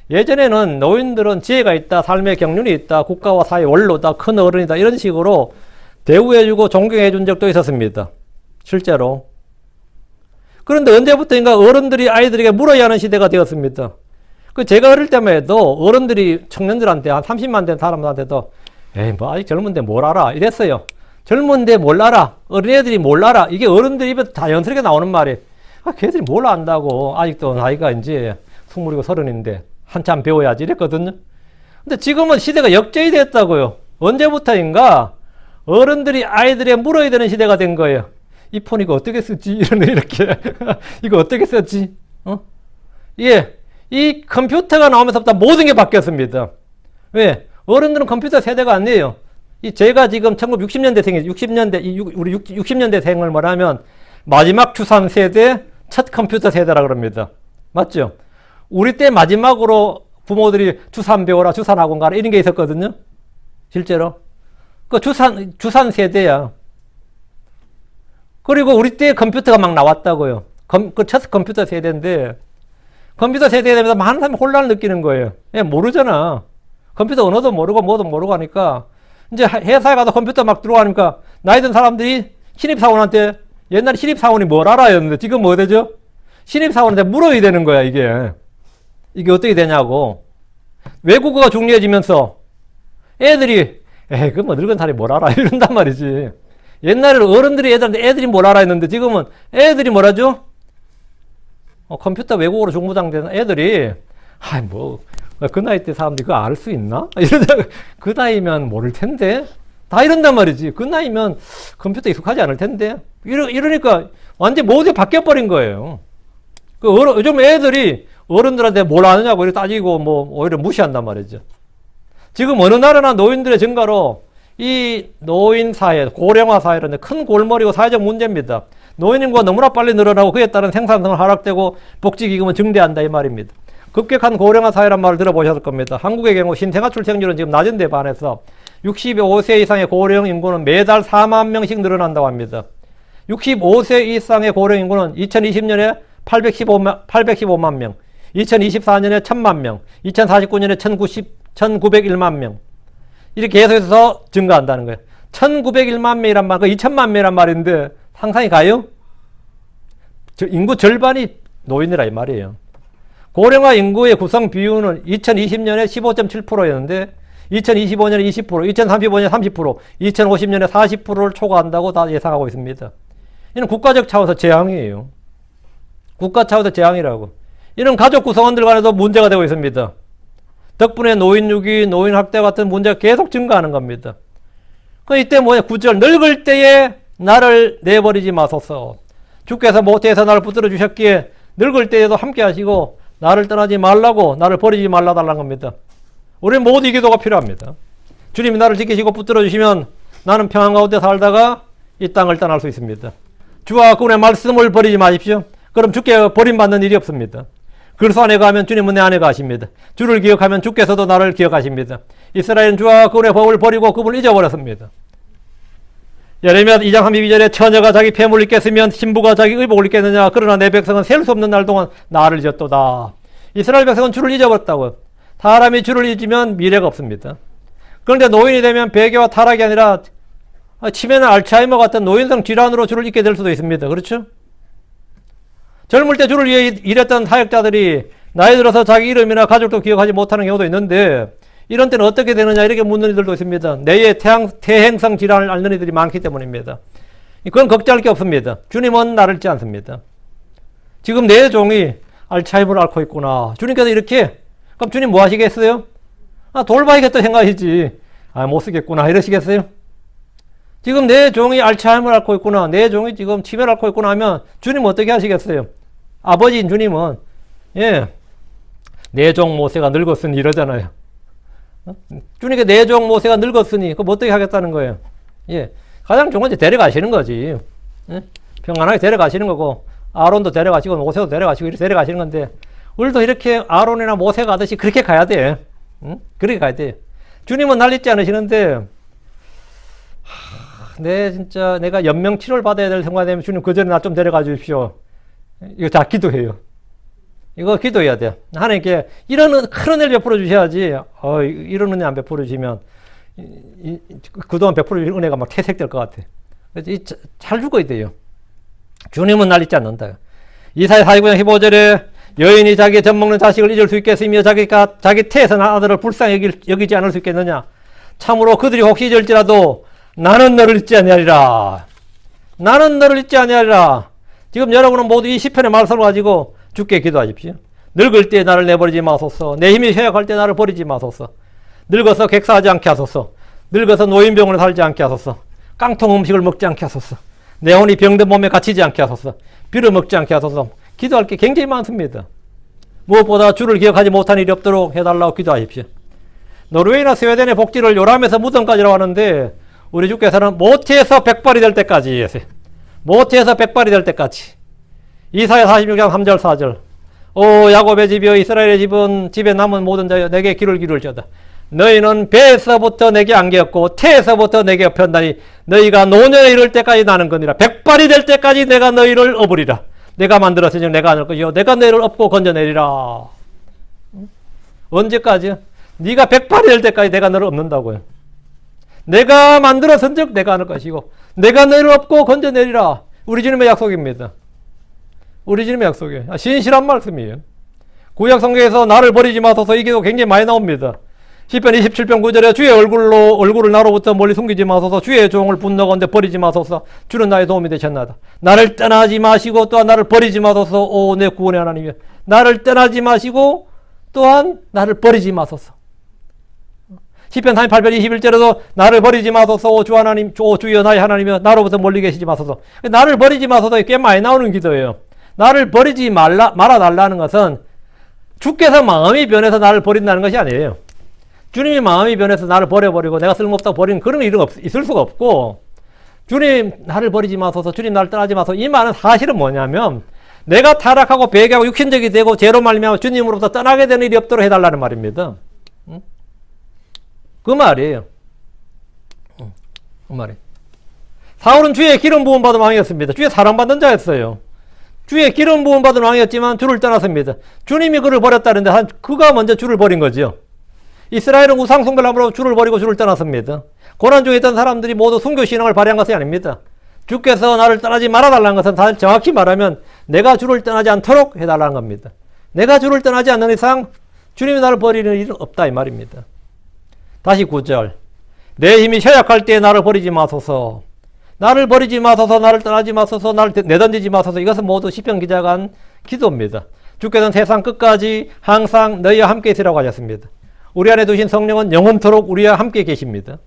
예전에는 노인들은 지혜가 있다, 삶의 경륜이 있다, 국가와 사회 원로다, 큰 어른이다 이런 식으로 대우해주고 존경해준 적도 있었습니다. 실제로. 그런데 언제부터인가 어른들이 아이들에게 물어야 하는 시대가 되었습니다. 제가 어릴 때만 해도 어른들이 청년들한테 한 30만 된 사람들한테도 에이 뭐 아직 젊은데 뭘 알아 이랬어요. 젊은데 뭘 알아. 어린애들이 뭘 알아. 이게 어른들 입에 자연스럽게 나오는 말이 걔들이 뭘 안다고. 아직도 나이가 이제 20이고 30인데 한참 배워야지 이랬거든요. 근데 지금은 시대가 역전이 됐다고요. 언제부터인가 어른들이 아이들에 물어야 되는 시대가 된 거예요. 이 폰 이거 어떻게 쓰지? 이렇게 이거 어떻게 썼지? 예. 이 컴퓨터가 나오면서부터 모든 게 바뀌었습니다. 왜? 어른들은 컴퓨터 세대가 아니에요. 제가 지금 1960년대 생이에요. 우리 60년대 생을 말하면 마지막 추산 세대, 첫 컴퓨터 세대라 그럽니다. 맞죠? 우리 때 마지막으로 부모들이 주산 배워라, 주산 학원 가라 이런 게 있었거든요. 실제로. 그 주산 세대야. 그리고 우리 때 컴퓨터가 막 나왔다고요. 그 첫 컴퓨터 세대인데 컴퓨터 세대에 되면서 많은 사람이 혼란을 느끼는 거예요. 모르잖아. 컴퓨터 언어도 모르고 뭐도 모르고 하니까 이제 회사에 가서 컴퓨터 막 들어가니까 나이 든 사람들이 신입사원한테 옛날에 신입사원이 뭘 알아였는데 지금 뭐 되죠? 신입사원한테 물어야 되는 거야 이게 어떻게 되냐고. 외국어가 중요해지면서 애들이 에이 그 뭐 늙은 사람이 뭘 알아 이런단 말이지. 옛날에는 어른들이 애들이 뭘 알아 했는데 지금은 애들이 뭐라죠? 컴퓨터 외국어로 중무장되는 애들이 그 나이 때 사람들이 그거 알 수 있나? 그 나이면 모를 텐데 다 이런단 말이지. 그 나이면 컴퓨터 익숙하지 않을 텐데 이러니까 완전 모두 바뀌어버린 거예요. 요즘 애들이 어른들한테 뭘 아느냐고 이렇게 따지고 오히려 무시한단 말이죠. 지금 어느 나라나 노인들의 증가로 이 노인 사회, 고령화 사회는 큰 골머리고 사회적 문제입니다. 노인 인구가 너무나 빨리 늘어나고 그에 따른 생산성은 하락되고 복지기금은 증대한다 이 말입니다. 급격한 고령화 사회란 말을 들어보셨을 겁니다. 한국의 경우 신생아 출생률은 지금 낮은 데 반해서 65세 이상의 고령 인구는 매달 4만 명씩 늘어난다고 합니다. 65세 이상의 고령 인구는 2020년에 815만 명, 2024년에 1000만 명, 2049년에 1901만 명 이렇게 계속해서 증가한다는 거예요. 1901만 명이란 말, 그 2000만 명이란 말인데 상상이 가요? 인구 절반이 노인이라 이 말이에요. 고령화 인구의 구성 비율은 2020년에 15.7%였는데 2025년에 20%, 2035년에 30%, 2050년에 40%를 초과한다고 다 예상하고 있습니다. 이는 국가적 차원에서 재앙이에요. 국가 차원에서 재앙이라고. 이는 가족 구성원들 간에도 문제가 되고 있습니다. 덕분에 노인유기, 노인학대 같은 문제가 계속 증가하는 겁니다. 이때 9절 늙을 때에 나를 내버리지 마소서. 주께서 모태에서 나를 붙들어 주셨기에 늙을 때에도 함께 하시고 나를 떠나지 말라고 나를 버리지 말라 달라는 겁니다. 우리는 모두 이 기도가 필요합니다. 주님이 나를 지키시고 붙들어 주시면 나는 평안 가운데 살다가 이 땅을 떠날 수 있습니다. 주와 그분의 말씀을 버리지 마십시오. 그럼 주께 버림받는 일이 없습니다. 그리스도 안에 가면 주님은 내 안에 가십니다. 주를 기억하면 주께서도 나를 기억하십니다. 이스라엘은 주와 그분의 법을 버리고 그분을 잊어버렸습니다. 예레미야 2장 32절에 처녀가 자기 폐물을 잊겠으면 신부가 자기 의복을 잊겠느냐. 그러나 내 백성은 셀 수 없는 날 동안 나를 잊었도다. 이스라엘 백성은 주를 잊어버렸다고요. 사람이 주를 잊으면 미래가 없습니다. 그런데 노인이 되면 배교와 타락이 아니라 치매나 알츠하이머 같은 노인성 질환으로 주를 잊게 될 수도 있습니다. 그렇죠? 젊을 때 주를 위해 일했던 사역자들이 나이 들어서 자기 이름이나 가족도 기억하지 못하는 경우도 있는데 이런 때는 어떻게 되느냐 이렇게 묻는 이들도 있습니다. 뇌의 퇴행성 질환을 앓는 이들이 많기 때문입니다. 그건 걱정할 게 없습니다. 주님은 나를 잊지 않습니다. 지금 내 종이 알츠하이머를 앓고 있구나. 주님께서 이렇게, 그럼 주님 뭐 하시겠어요? 돌봐야겠다 생각이지. 못 쓰겠구나 이러시겠어요? 지금 내 종이 알츠하이머를 앓고 있구나. 내 종이 지금 치매를 앓고 있구나 하면 주님 어떻게 하시겠어요? 아버지인 주님은, 내 종 모세가 늙었으니 이러잖아요. 주님께 내 종 모세가 늙었으니 그럼 어떻게 하겠다는 거예요? 가장 좋은 건 데려가시는 거지. 평안하게 데려가시는 거고, 아론도 데려가시고 모세도 데려가시고 이렇게 데려가시는 건데, 우리도 이렇게 아론이나 모세 가듯이 그렇게 가야 돼. 그렇게 가야 돼. 주님은 날 잊지 않으시는데, 진짜 내가 연명 치료를 받아야 될 생각이 되면 주님 그 전에 나 좀 데려가 주십시오. 이거 다 기도해요. 이거 기도해야 돼. 하나님께 이런 큰 은혜를 베풀어 주셔야지. 이런 은혜 안 베풀어 주시면 그동안 베풀어 주신 은혜가 막 퇴색될 것 같아. 그래서 잘 죽어야 돼요. 주님은 날 잊지 않는다. 이사야 49장 15절에 여인이 자기 젖먹는 자식을 잊을 수 있겠으며 자기 태에서 난 아들을 불쌍히 여기지 않을 수 있겠느냐. 참으로 그들이 혹시 잊을지라도 나는 너를 잊지 아니하리라. 나는 너를 잊지 아니하리라. 지금 여러분은 모두 이 시편의 말씀을 가지고 주께 기도하십시오. 늙을 때 나를 내버리지 마소서. 내 힘이 쇠약할 때 나를 버리지 마소서. 늙어서 객사하지 않게 하소서. 늙어서 노인병원에 살지 않게 하소서. 깡통 음식을 먹지 않게 하소서. 내 혼이 병든 몸에 갇히지 않게 하소서. 빌어먹지 않게 하소서. 기도할 게 굉장히 많습니다. 무엇보다 주를 기억하지 못한 일이 없도록 해달라고 기도하십시오. 노르웨이나 스웨덴의 복지를 요람에서 무덤까지라고 하는데 우리 주께서는 모태에서 백발이 될 때까지 하세요. 모태에서 백발이 될 때까지. 이사야 46장 3절 4절 오 야곱의 집이여 이스라엘의 집에 남은 모든 자여 내게 귀를 기울지어다. 너희는 배에서부터 내게 안개였고 태에서부터 내게 엎였나니 너희가 노년에 이를 때까지 나는 거니라. 백발이 될 때까지 내가 너희를 업으리라. 내가 만들었으니 내가 안을 것이요 내가 너희를 업고 건져내리라. 언제까지? 네가 백발이 될 때까지 내가 너를 업는다고요. 내가 만들었은즉 내가 안을 것이고 내가 너희를 업고 건져내리라. 우리 주님의 약속입니다. 우리 주님의 약속이에요. 신실한 말씀이에요. 구약 성경에서 나를 버리지 마소서 이 기도 굉장히 많이 나옵니다. 시편 27편 9절에 주의 얼굴을 나로부터 멀리 숨기지 마소서. 주의 종을 분노건대 버리지 마소서. 주는 나의 도움이 되셨나이다. 나를 떠나지 마시고 또한 나를 버리지 마소서. 오 내 구원의 하나님이여. 나를 떠나지 마시고 또한 나를 버리지 마소서. 시편 38편 21절에도 나를 버리지 마소서. 오 주 하나님, 오 주여 나의 하나님이여 나로부터 멀리 계시지 마소서. 나를 버리지 마소서 꽤 많이 나오는 기도예요. 나를 버리지 말아달라는 것은 주께서 마음이 변해서 나를 버린다는 것이 아니에요. 주님이 마음이 변해서 나를 버려버리고 내가 쓸모없다고 버리는 그런 일은 있을 수가 없고, 주님 나를 버리지 마소서, 주님 나를 떠나지 마소서, 이 말은 사실은 뭐냐면 내가 타락하고 배교하고 육신적이 되고 죄로 말미암아 주님으로부터 떠나게 되는 일이 없도록 해달라는 말입니다. 그 말이에요. 그 말이에요. 사울은 주의 기름 부음 받은 왕이었습니다. 주의 사랑받는 자였어요. 주의 기름 부음 받은 왕이었지만 주를 떠났습니다. 주님이 그를 버렸다는데 그가 먼저 주를 버린 거지요. 이스라엘은 우상 숭배를 함으로 주를 버리고 주를 떠났습니다. 고난 중에 있던 사람들이 모두 순교신앙을 발휘한 것이 아닙니다. 주께서 나를 떠나지 말아달라는 것은 정확히 말하면 내가 주를 떠나지 않도록 해달라는 겁니다. 내가 주를 떠나지 않는 이상 주님이 나를 버리는 일은 없다 이 말입니다. 다시 9절 내 힘이 쇠약할 때 나를 버리지 마소서. 나를 버리지 마소서. 나를 떠나지 마소서. 나를 내던지지 마소서. 이것은 모두 시편 기자가 한 기도입니다. 주께서는 세상 끝까지 항상 너희와 함께 있으라고 하셨습니다. 우리 안에 두신 성령은 영원토록 우리와 함께 계십니다.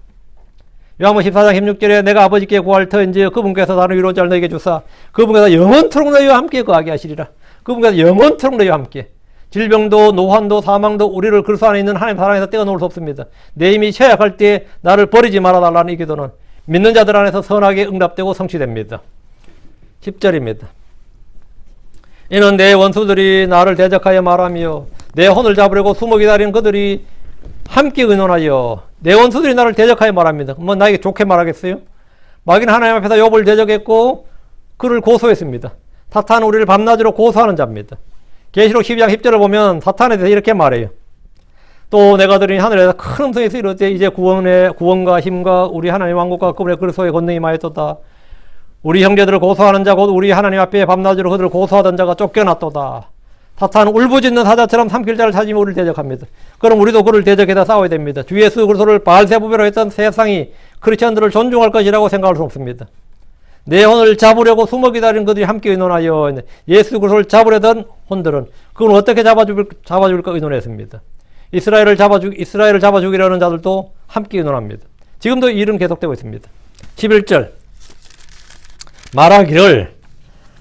요한복음 14장 16절에 내가 아버지께 구할 터인지 그분께서 다른 위로자를 너희에게 주사 그분께서 영원토록 너희와 함께 거하게 하시리라. 그분께서 영원토록 너희와 함께. 질병도 노환도 사망도 우리를 그리스도 안에 있는 하나님 사랑에서 떼어놓을 수 없습니다. 내 힘이 쇠약할 때 나를 버리지 말아달라는 이 기도는 믿는 자들 안에서 선하게 응답되고 성취됩니다. 10절입니다. 이는 내 원수들이 나를 대적하여 말하며 내 혼을 잡으려고 숨어 기다리는 그들이 함께 의논하여 내 원수들이 나를 대적하여 말합니다. 뭐 나에게 좋게 말하겠어요? 마귀는 하나님 앞에서 욥을 대적했고 그를 고소했습니다. 사탄은 우리를 밤낮으로 고소하는 자입니다. 계시록 12장 10절을 보면 사탄에 대해서 이렇게 말해요. 또 내가 들으니 하늘에서 큰 음성에서 이르되 이제 구원과 힘과 우리 하나님 왕국과 그분의 그리스도의 권능이 마했도다. 우리 형제들을 고소하는 자 곧 우리 하나님 앞에 밤낮으로 그들을 고소하던 자가 쫓겨났도다. 사탄은 울부짖는 사자처럼 삼킬자를 찾으며 우리를 대적합니다. 그럼 우리도 그를 대적해서 싸워야 됩니다. 주 예수 그리스도를 바알세부배로 했던 세상이 크리스천들을 존중할 것이라고 생각할 수 없습니다. 내 혼을 잡으려고 숨어 기다리는 그들이 함께 의논하여 예수 그리스도를 잡으려던 혼들은 그건 어떻게 잡아줄까 의논했습니다. 이스라엘을 잡아주기라는 자들도 함께 의논합니다. 지금도 이 일은 계속되고 있습니다. 11절 말하기를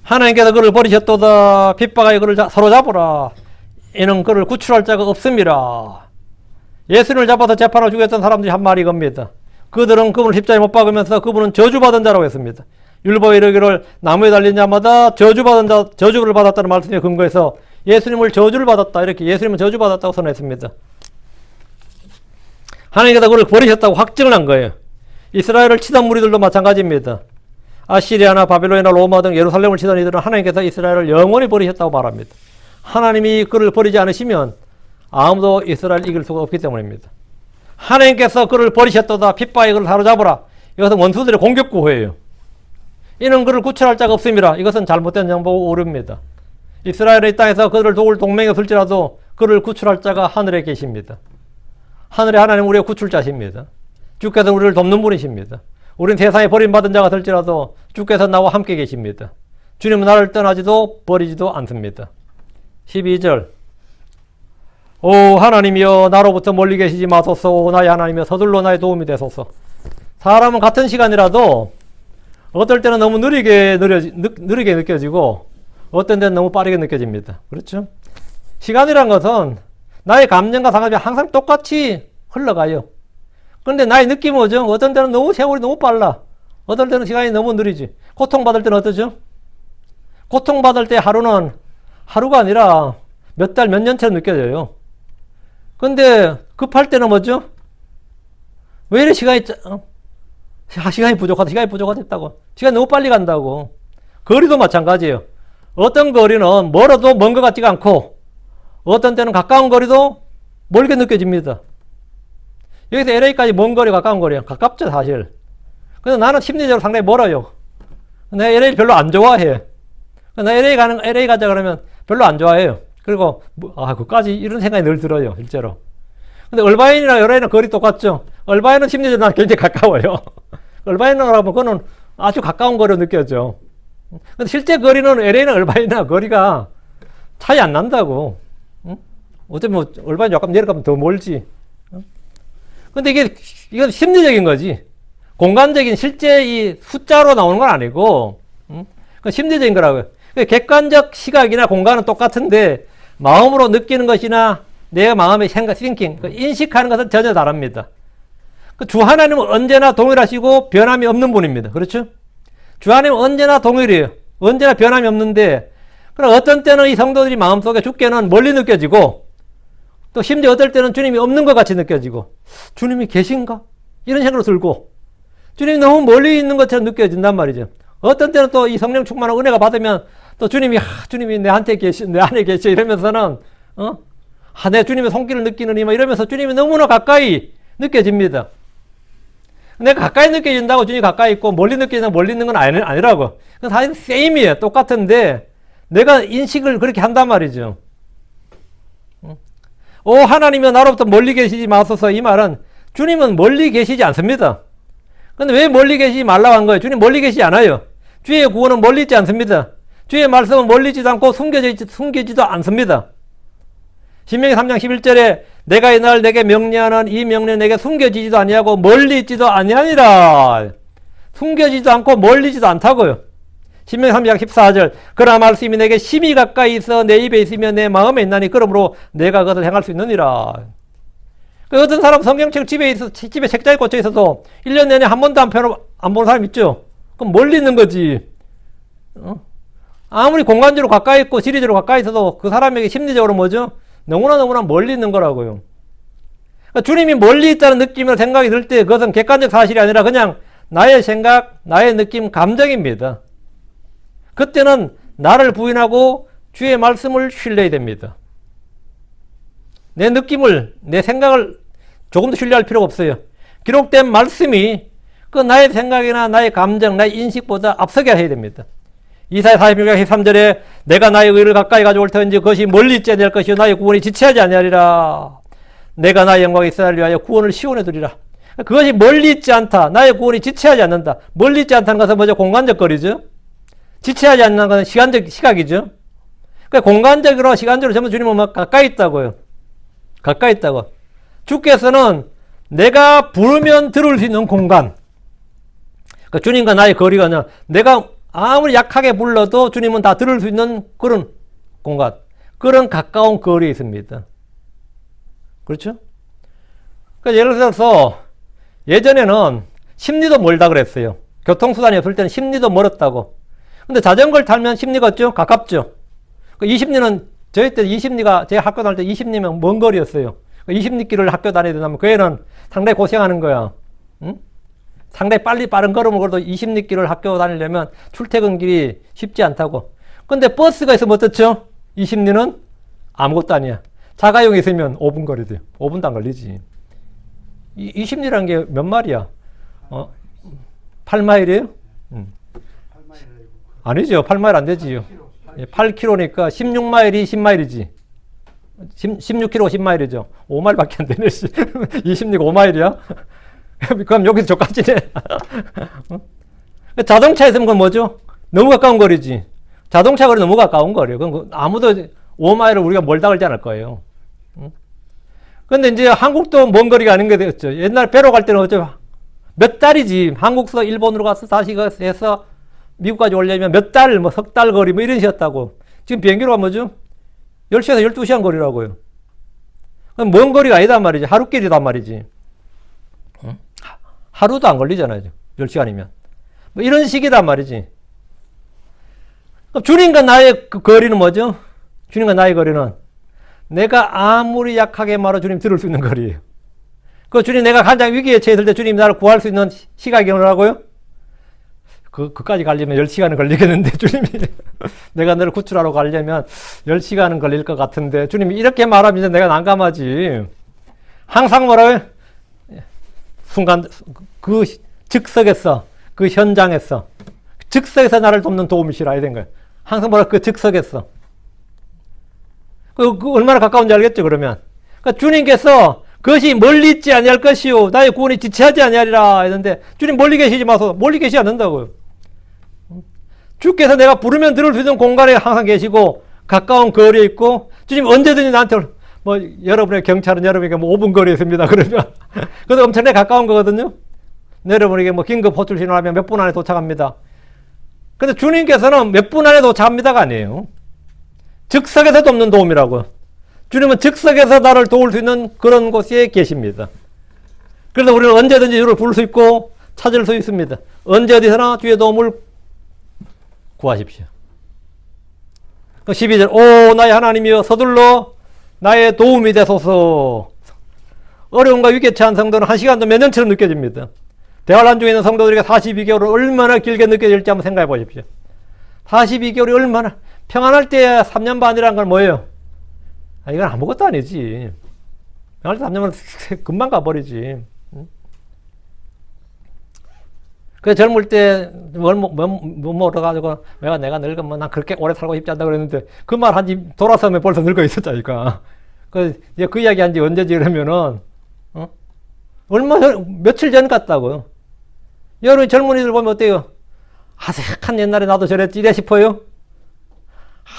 하나님께서 그를 버리셨도다. 핍박하여 그를 사로잡으라. 이는 그를 구출할 자가 없음이라. 예수를 잡아서 재판을 죽였던 사람들이 한 말이 겁니다. 그들은 그분을 십자가에 못 박으면서 그분은 저주받은 자라고 했습니다. 율법에 이르기를 나무에 달린 자마다 저주를 받았다는 말씀에 근거해서 예수님을 저주를 받았다. 이렇게 예수님은 저주받았다고 선언했습니다. 하나님께서 그를 버리셨다고 확증을 한 거예요. 이스라엘을 치던 무리들도 마찬가지입니다. 아시리아나 바빌론이나 로마 등 예루살렘을 치던 이들은 하나님께서 이스라엘을 영원히 버리셨다고 말합니다. 하나님이 그를 버리지 않으시면 아무도 이스라엘을 이길 수가 없기 때문입니다. 하나님께서 그를 버리셨도다. 핍박에 그를 사로잡으라. 이것은 원수들의 공격구호예요. 이는 그를 구출할 자가 없음이라. 이것은 잘못된 정보고 오류입니다. 이스라엘의 땅에서 그들을 도울 동맹이 없을지라도 그를 구출할 자가 하늘에 계십니다. 하늘의 하나님 우리의 구출자십니다. 주께서 우리를 돕는 분이십니다. 우린 세상에 버림받은 자가 될지라도 주께서 나와 함께 계십니다. 주님은 나를 떠나지도 버리지도 않습니다. 12절 오 하나님이여 나로부터 멀리 계시지 마소서. 오 나의 하나님이여 서둘러 나의 도움이 되소서. 사람은 같은 시간이라도 어떨 때는 너무 느리게 느껴지고 어떤 때는 너무 빠르게 느껴집니다. 그렇죠? 시간이란 것은 나의 감정과 상관없이 항상 똑같이 흘러가요. 그런데 나의 느낌은 뭐죠? 어떤 때는 세월이 너무 빨라. 어떤 때는 시간이 너무 느리지. 고통받을 때는 어떠죠? 고통받을 때 하루는 하루가 아니라 몇 달, 몇 년처럼 느껴져요. 근데 급할 때는 뭐죠? 왜 이래 시간이 부족하다고. 시간이 너무 빨리 간다고. 거리도 마찬가지예요. 어떤 거리는 멀어도 먼 것 같지가 않고 어떤 때는 가까운 거리도 멀게 느껴집니다. 여기서 LA까지 먼 거리, 가까운 거리야. 가깝죠, 사실. 근데 나는 심리적으로 상당히 멀어요. 내가 LA 별로 안 좋아해. 나 LA 가자 그러면 별로 안 좋아해요. 그리고, 그까지 이런 생각이 늘 들어요, 실제로. 근데 얼바인이나 LA는 거리 똑같죠? 얼바인은 심리적으로 난 굉장히 가까워요. 얼바인이라고 하면 그거는 아주 가까운 거리로 느껴져. 근데 실제 거리는 LA나 얼바인이나 거리가 차이 안 난다고. 어쩌면 얼바인 약간 내려가면 더 멀지. 근데 이건 심리적인 거지. 공간적인 실제 이 숫자로 나오는 건 아니고, 그건 심리적인 거라고요. 객관적 시각이나 공간은 똑같은데, 마음으로 느끼는 것이나 내 마음의 생각, thinking, 인식하는 것은 전혀 다릅니다. 주 하나님은 언제나 동일하시고 변함이 없는 분입니다. 그렇죠? 주 하나님은 언제나 동일해요. 언제나 변함이 없는데, 그럼 어떤 때는 이 성도들이 마음속에 주께는 멀리 느껴지고, 또 심지어 어떨 때는 주님이 없는 것 같이 느껴지고, 주님이 계신가? 이런 생각으로 들고, 주님이 너무 멀리 있는 것처럼 느껴진단 말이죠. 어떤 때는 또 이 성령 충만한 은혜가 받으면 또 주님이 내 안에 계셔 이러면서는 내 주님의 손길을 느끼느니만 이러면서 주님이 너무나 가까이 느껴집니다. 내가 가까이 느껴진다고 주님이 가까이 있고 멀리 느껴진다고 멀리 있는 건 아니라고. 그건 사실 세임이에요. 똑같은데 내가 인식을 그렇게 한단 말이죠. 오 하나님이여 나로부터 멀리 계시지 마소서. 이 말은 주님은 멀리 계시지 않습니다. 근데 왜 멀리 계시지 말라고 한 거예요? 주님 멀리 계시지 않아요. 주의 구원은 멀리 있지 않습니다. 주의 말씀은 멀리 있지도 않고 숨겨지지도 않습니다. 신명기 3장 11절에 내가 이날 내게 명령하는 이 명령 내게 숨겨지지도 아니하고 멀리 있지도 아니하니라. 숨겨지지도 않고 멀리 있지도 않다고요. 신명기 3장 14절 그러나 말씀이 내게 심히 가까이 있어 내 입에 있으며 내 마음에 있나니 그러므로 내가 그것을 행할 수 있느니라. 어떤 사람 성경책 집에 책자에 꽂혀 있어서 1년 내내 한 번도 안 보는 사람 있죠? 그럼 멀리 있는 거지. 아무리 공간적으로 가까이 있고 지리적으로 가까이 있어도 그 사람에게 심리적으로 뭐죠? 너무나 멀리 있는 거라고요. 그러니까 주님이 멀리 있다는 느낌이나 생각이 들 때 그것은 객관적 사실이 아니라 그냥 나의 생각, 나의 느낌, 감정입니다. 그때는 나를 부인하고 주의 말씀을 신뢰해야 됩니다. 내 느낌을, 내 생각을 조금도 신뢰할 필요가 없어요. 기록된 말씀이 그 나의 생각이나 나의 감정, 나의 인식보다 앞서게 해야 됩니다. 이사야 46장 13절에 내가 나의 의를 가까이 가져올 터인지 그것이 멀리 있지 아니할 것이요 나의 구원이 지체하지 아니하리라. 내가 나의 영광 이스라엘을 위하여 구원을 시온에 두리라. 그것이 멀리 있지 않다. 나의 구원이 지체하지 않는다. 멀리 있지 않다는 것은 뭐죠? 공간적 거리죠. 지체하지 않는 것은 시간적 시각이죠. 그러니까 공간적으로 시간적으로 전부 주님은 뭐 가까이 있다고요. 가까이 있다고. 주께서는 내가 부르면 들을 수 있는 공간. 그러니까 주님과 나의 거리가 아니라 내가 아무리 약하게 불러도 주님은 다 들을 수 있는 그런 공간. 그런 가까운 거리에 있습니다. 그렇죠? 그러니까 예를 들어서 예전에는 심리도 멀다 그랬어요. 교통수단이 없을 때는 심리도 멀었다고. 근데 자전거를 타면 심리가 어죠? 가깝죠. 20리는 저희 때 20리가 제 학교 다닐 때 20리면 먼 거리였어요. 20리길을 학교 다녀야 된다면 그 애는 상당히 고생하는 거야. 응? 상당히 빠른 걸음을 걸어도 20리길을 학교 다니려면 출퇴근길이 쉽지 않다고. 근데 버스가 있으면 어떻죠? 20리는 아무것도 아니야. 자가용이 있으면 5분 거리 돼요. 5분도 안 걸리지. 20리라는 게 몇 마일이야? 8마일이에요? 아니죠. 8마일 안 되지요. 8km니까 16마일이 10마일이지. 16km 10마일이죠. 5마일밖에 안 되네. 20리가 5마일이야? 그럼 여기서 저까지네. 자동차 있으면 그건 뭐죠? 너무 가까운 거리지. 자동차 거리 너무 가까운 거리예요. 그럼 아무도 5마일을 우리가 멀다 그러지 않을 거예요. 근데 이제 한국도 먼 거리가 아닌 게 되었죠. 옛날 배로 갈 때는 어쩌 몇 달이지. 한국서 일본으로 가서 다시 해서 미국까지 오려면 몇 달, 뭐 석 달 거리 뭐 이런 식이었다고. 지금 비행기로 가면 뭐죠? 10시에서 12시간 거리라고요. 그럼 먼 거리가 아니단 말이지. 하루길이단 말이지. 하루도 안 걸리잖아요. 10시간이면. 뭐 이런 식이란 말이지. 그럼 주님과 나의 그 거리는 뭐죠? 주님과 나의 거리는 내가 아무리 약하게 말해도 주님 들을 수 있는 거리예요. 그 주님 내가 가장 위기에 처했을 때 주님이 나를 구할 수 있는 시각이 뭐라고요? 그까지 가려면 10시간은 걸리겠는데 주님이 내가 너를 구출하러 가려면 10시간은 걸릴 것 같은데 주님이 이렇게 말하면 이제 내가 난감하지. 항상 뭐라고요? 순간 그 즉석에서 그 현장에서 즉석에서 나를 돕는 도움이시라 해야 되는 거예요. 항상 뭐라 그 즉석에서 그 얼마나 가까운지 알겠죠 그러면. 그러니까 주님께서 그것이 멀리 있지 아니할 것이요 나의 구원이 지체하지 아니하리라 했는데 주님 멀리 계시지 마소. 멀리 계시지 않는다고요. 주께서 내가 부르면 들을 수 있는 공간에 항상 계시고 가까운 거리에 있고 주님 언제든지 나한테 뭐 여러분의 경찰은 여러분에게 뭐 5분 거리에 있습니다 그러면 그것도 엄청나게 가까운 거거든요. 여러분에게 뭐 긴급 호출 신호하면 몇 분 안에 도착합니다. 근데 주님께서는 몇 분 안에 도착합니다가 아니에요. 즉석에서 돕는 도움이라고요. 주님은 즉석에서 나를 도울 수 있는 그런 곳에 계십니다. 그래서 우리는 언제든지 주를 부를 수 있고 찾을 수 있습니다. 언제 어디서나 주의 도움을 구하십시오. 12절 오 나의 하나님이여 서둘러 나의 도움이 되소서. 어려움과 위기에 처한 성도는 한 시간도 몇 년처럼 느껴집니다. 대환란 중에 있는 성도들에게 42개월은 얼마나 길게 느껴질지 한번 생각해 보십시오. 42개월이 얼마나 평안할 때 3년 반이라는 건 뭐예요? 이건 아무것도 아니지. 평안할 때 3년 반 금방 가버리지. 그 젊을 때 뭘 먹어가지고 내가 늙으면 난 그렇게 오래 살고 싶지 않다 그랬는데 그 말 한지 돌아서면 벌써 늙어 있었다니까. 그 이야기 한지 언제지 그러면은 며칠 전 같다고요. 여러분 젊은이들 보면 어때요? 아색한 옛날에 나도 저랬지 이래 싶어요?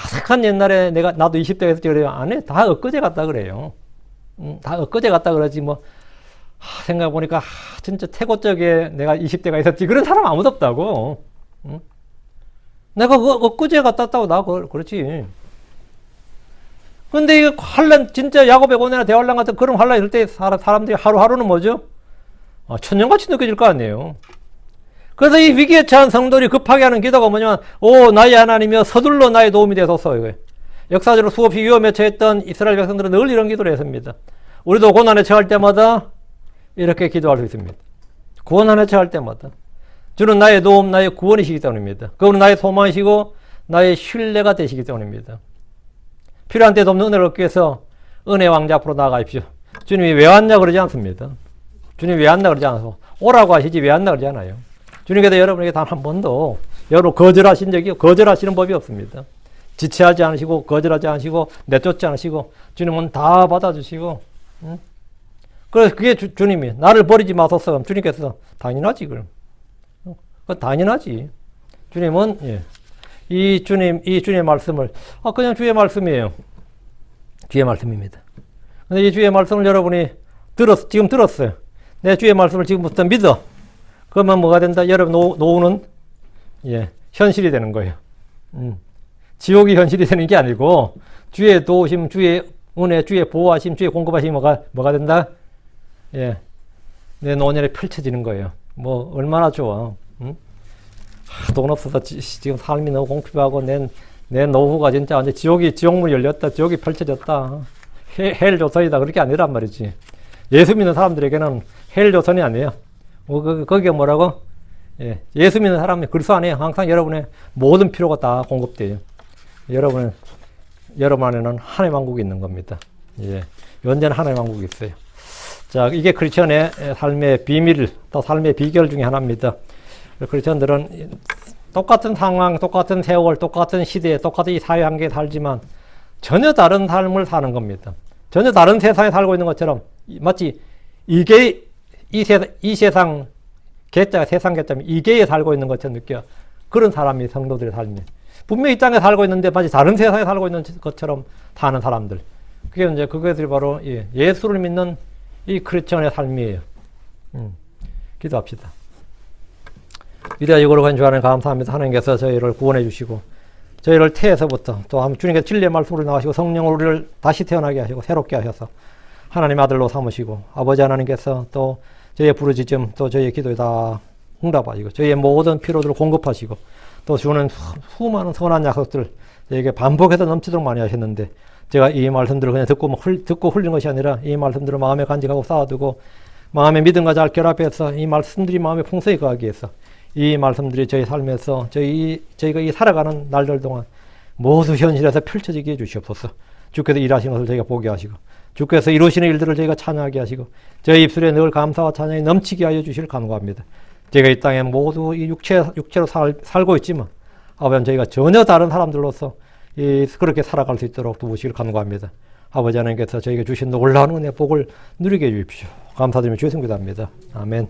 아색한 옛날에 나도 20대가 했었지 그래요? 안 해. 다 엊그제 같다 그래요. 다 엊그제 같다 그러지 뭐. 생각해보니까 진짜 태고 쪽에 내가 20대가 있었지 그런 사람 아무도 없다고. 내가 엊그제 갔다 왔다고 나 그렇지. 근데 이거 환란 진짜 야곱의 고뇌나 대환란 같은 그런 환란 있을 때 사람들이 하루하루는 뭐죠? 천년같이 느껴질 거 아니에요. 그래서 이 위기에 처한 성도들이 급하게 하는 기도가 뭐냐면 오 나의 하나님이여 서둘러 나의 도움이 되소서. 이거예요. 역사적으로 수없이 위험에 처했던 이스라엘 백성들은 늘 이런 기도를 했습니다. 우리도 고난에 처할 때마다 이렇게 기도할 수 있습니다. 고난에 처할 때마다 주는 나의 도움, 나의 구원이시기 때문입니다. 그분은 나의 소망이시고 나의 신뢰가 되시기 때문입니다. 필요한 때 돕는 은혜를 얻기 위해서 은혜 왕자 앞으로 나아가십시오. 주님이 왜 왔냐 그러지 않습니다. 주님이 왜 왔냐 그러지 않아서 오라고 하시지 왜 왔냐 그러지 않아요. 주님께서 여러분에게 단 한 번도 여러분 거절하신 적이 거절하시는 법이 없습니다. 지체하지 않으시고 거절하지 않으시고 내쫓지 않으시고 주님은 다 받아주시고 그래서 그게 주님이 나를 버리지 마소서. 그럼 주님께서 당연하지 그럼. 그건 당연하지. 주님은 예. 이 주님의 말씀을 그냥 주의 말씀이에요. 주의 말씀입니다. 근데 이 주의 말씀을 여러분이 지금 들었어요. 내 주의 말씀을 지금부터 믿어. 그러면 뭐가 된다? 여러분 노후는 예, 현실이 되는 거예요. 지옥이 현실이 되는 게 아니고 주의 도우심, 주의 은혜, 주의 보호하심, 주의 공급하심이 뭐가 된다? 예, 내 노년에 펼쳐지는 거예요. 뭐 얼마나 좋아. 돈 없어서 지금 삶이 너무 공핍하고 내 노후가 진짜 완전 지옥문이 열렸다. 지옥이 펼쳐졌다. 헬 조선이다. 그렇게 아니란 말이지. 예수 믿는 사람들에게는 헬 조선이 아니에요. 거기가 뭐라고? 예수 믿는 사람이 그리스도 안에 항상 여러분의 모든 필요가 다 공급돼요. 여러분 안에는 하나님 왕국이 있는 겁니다. 예. 언제나 하나님 왕국이 있어요. 자, 이게 크리스천의 삶의 비밀, 또 삶의 비결 중에 하나입니다. 크리스천들은 똑같은 상황, 똑같은 세월, 똑같은 시대에, 똑같은 이 사회 환경에 살지만 전혀 다른 삶을 사는 겁니다. 전혀 다른 세상에 살고 있는 것처럼 마치 이게 이 세상 개자가 세상 개자면 이계에 살고 있는 것처럼 느껴. 그런 사람이 성도들의 삶이에요. 분명히 이 땅에 살고 있는데 마치 다른 세상에 살고 있는 것처럼 사는 사람들. 그게 이제 그것들이 바로 예수를 믿는 이 크리스천의 삶이에요. 기도합시다. 위대하시고 거룩한 주 하나님 감사합니다. 하나님께서 저희를 구원해 주시고 저희를 태에서부터 또 주님께서 진리의 말씀으로 나가시고 성령으로 우리를 다시 태어나게 하시고 새롭게 하셔서 하나님의 아들로 삼으시고 아버지 하나님께서 또 저희의 부르짖음 또 저희의 기도에 다 응답하시고 저희의 모든 필요들을 공급하시고 또 주는 수많은 선한 약속들 저에게 반복해서 넘치도록 많이 하셨는데 제가 이 말씀들을 그냥 듣고 흘린 것이 아니라 이 말씀들을 마음에 간직하고 쌓아두고 마음의 믿음과 잘 결합해서 이 말씀들이 마음에 풍성히 거하기 위해서 이 말씀들이 저희 삶에서 저희가 이 살아가는 날들 동안 모두 현실에서 펼쳐지게 해주시옵소서. 주께서 일하시는 것을 저희가 보게 하시고 주께서 이루시는 일들을 저희가 찬양하게 하시고 저희 입술에 늘 감사와 찬양이 넘치게 하여 주시길 간구합니다. 저희가 이 땅에 모두 이 육체로 살고 있지만 아버지 저희가 전혀 다른 사람들로서 그렇게 살아갈 수 있도록 도우시길 간구합니다. 아버지 하나님께서 저희에게 주신 놀라운 은혜 복을 누리게 해주십시오. 감사드리며 주의 성기도합니다. 아멘.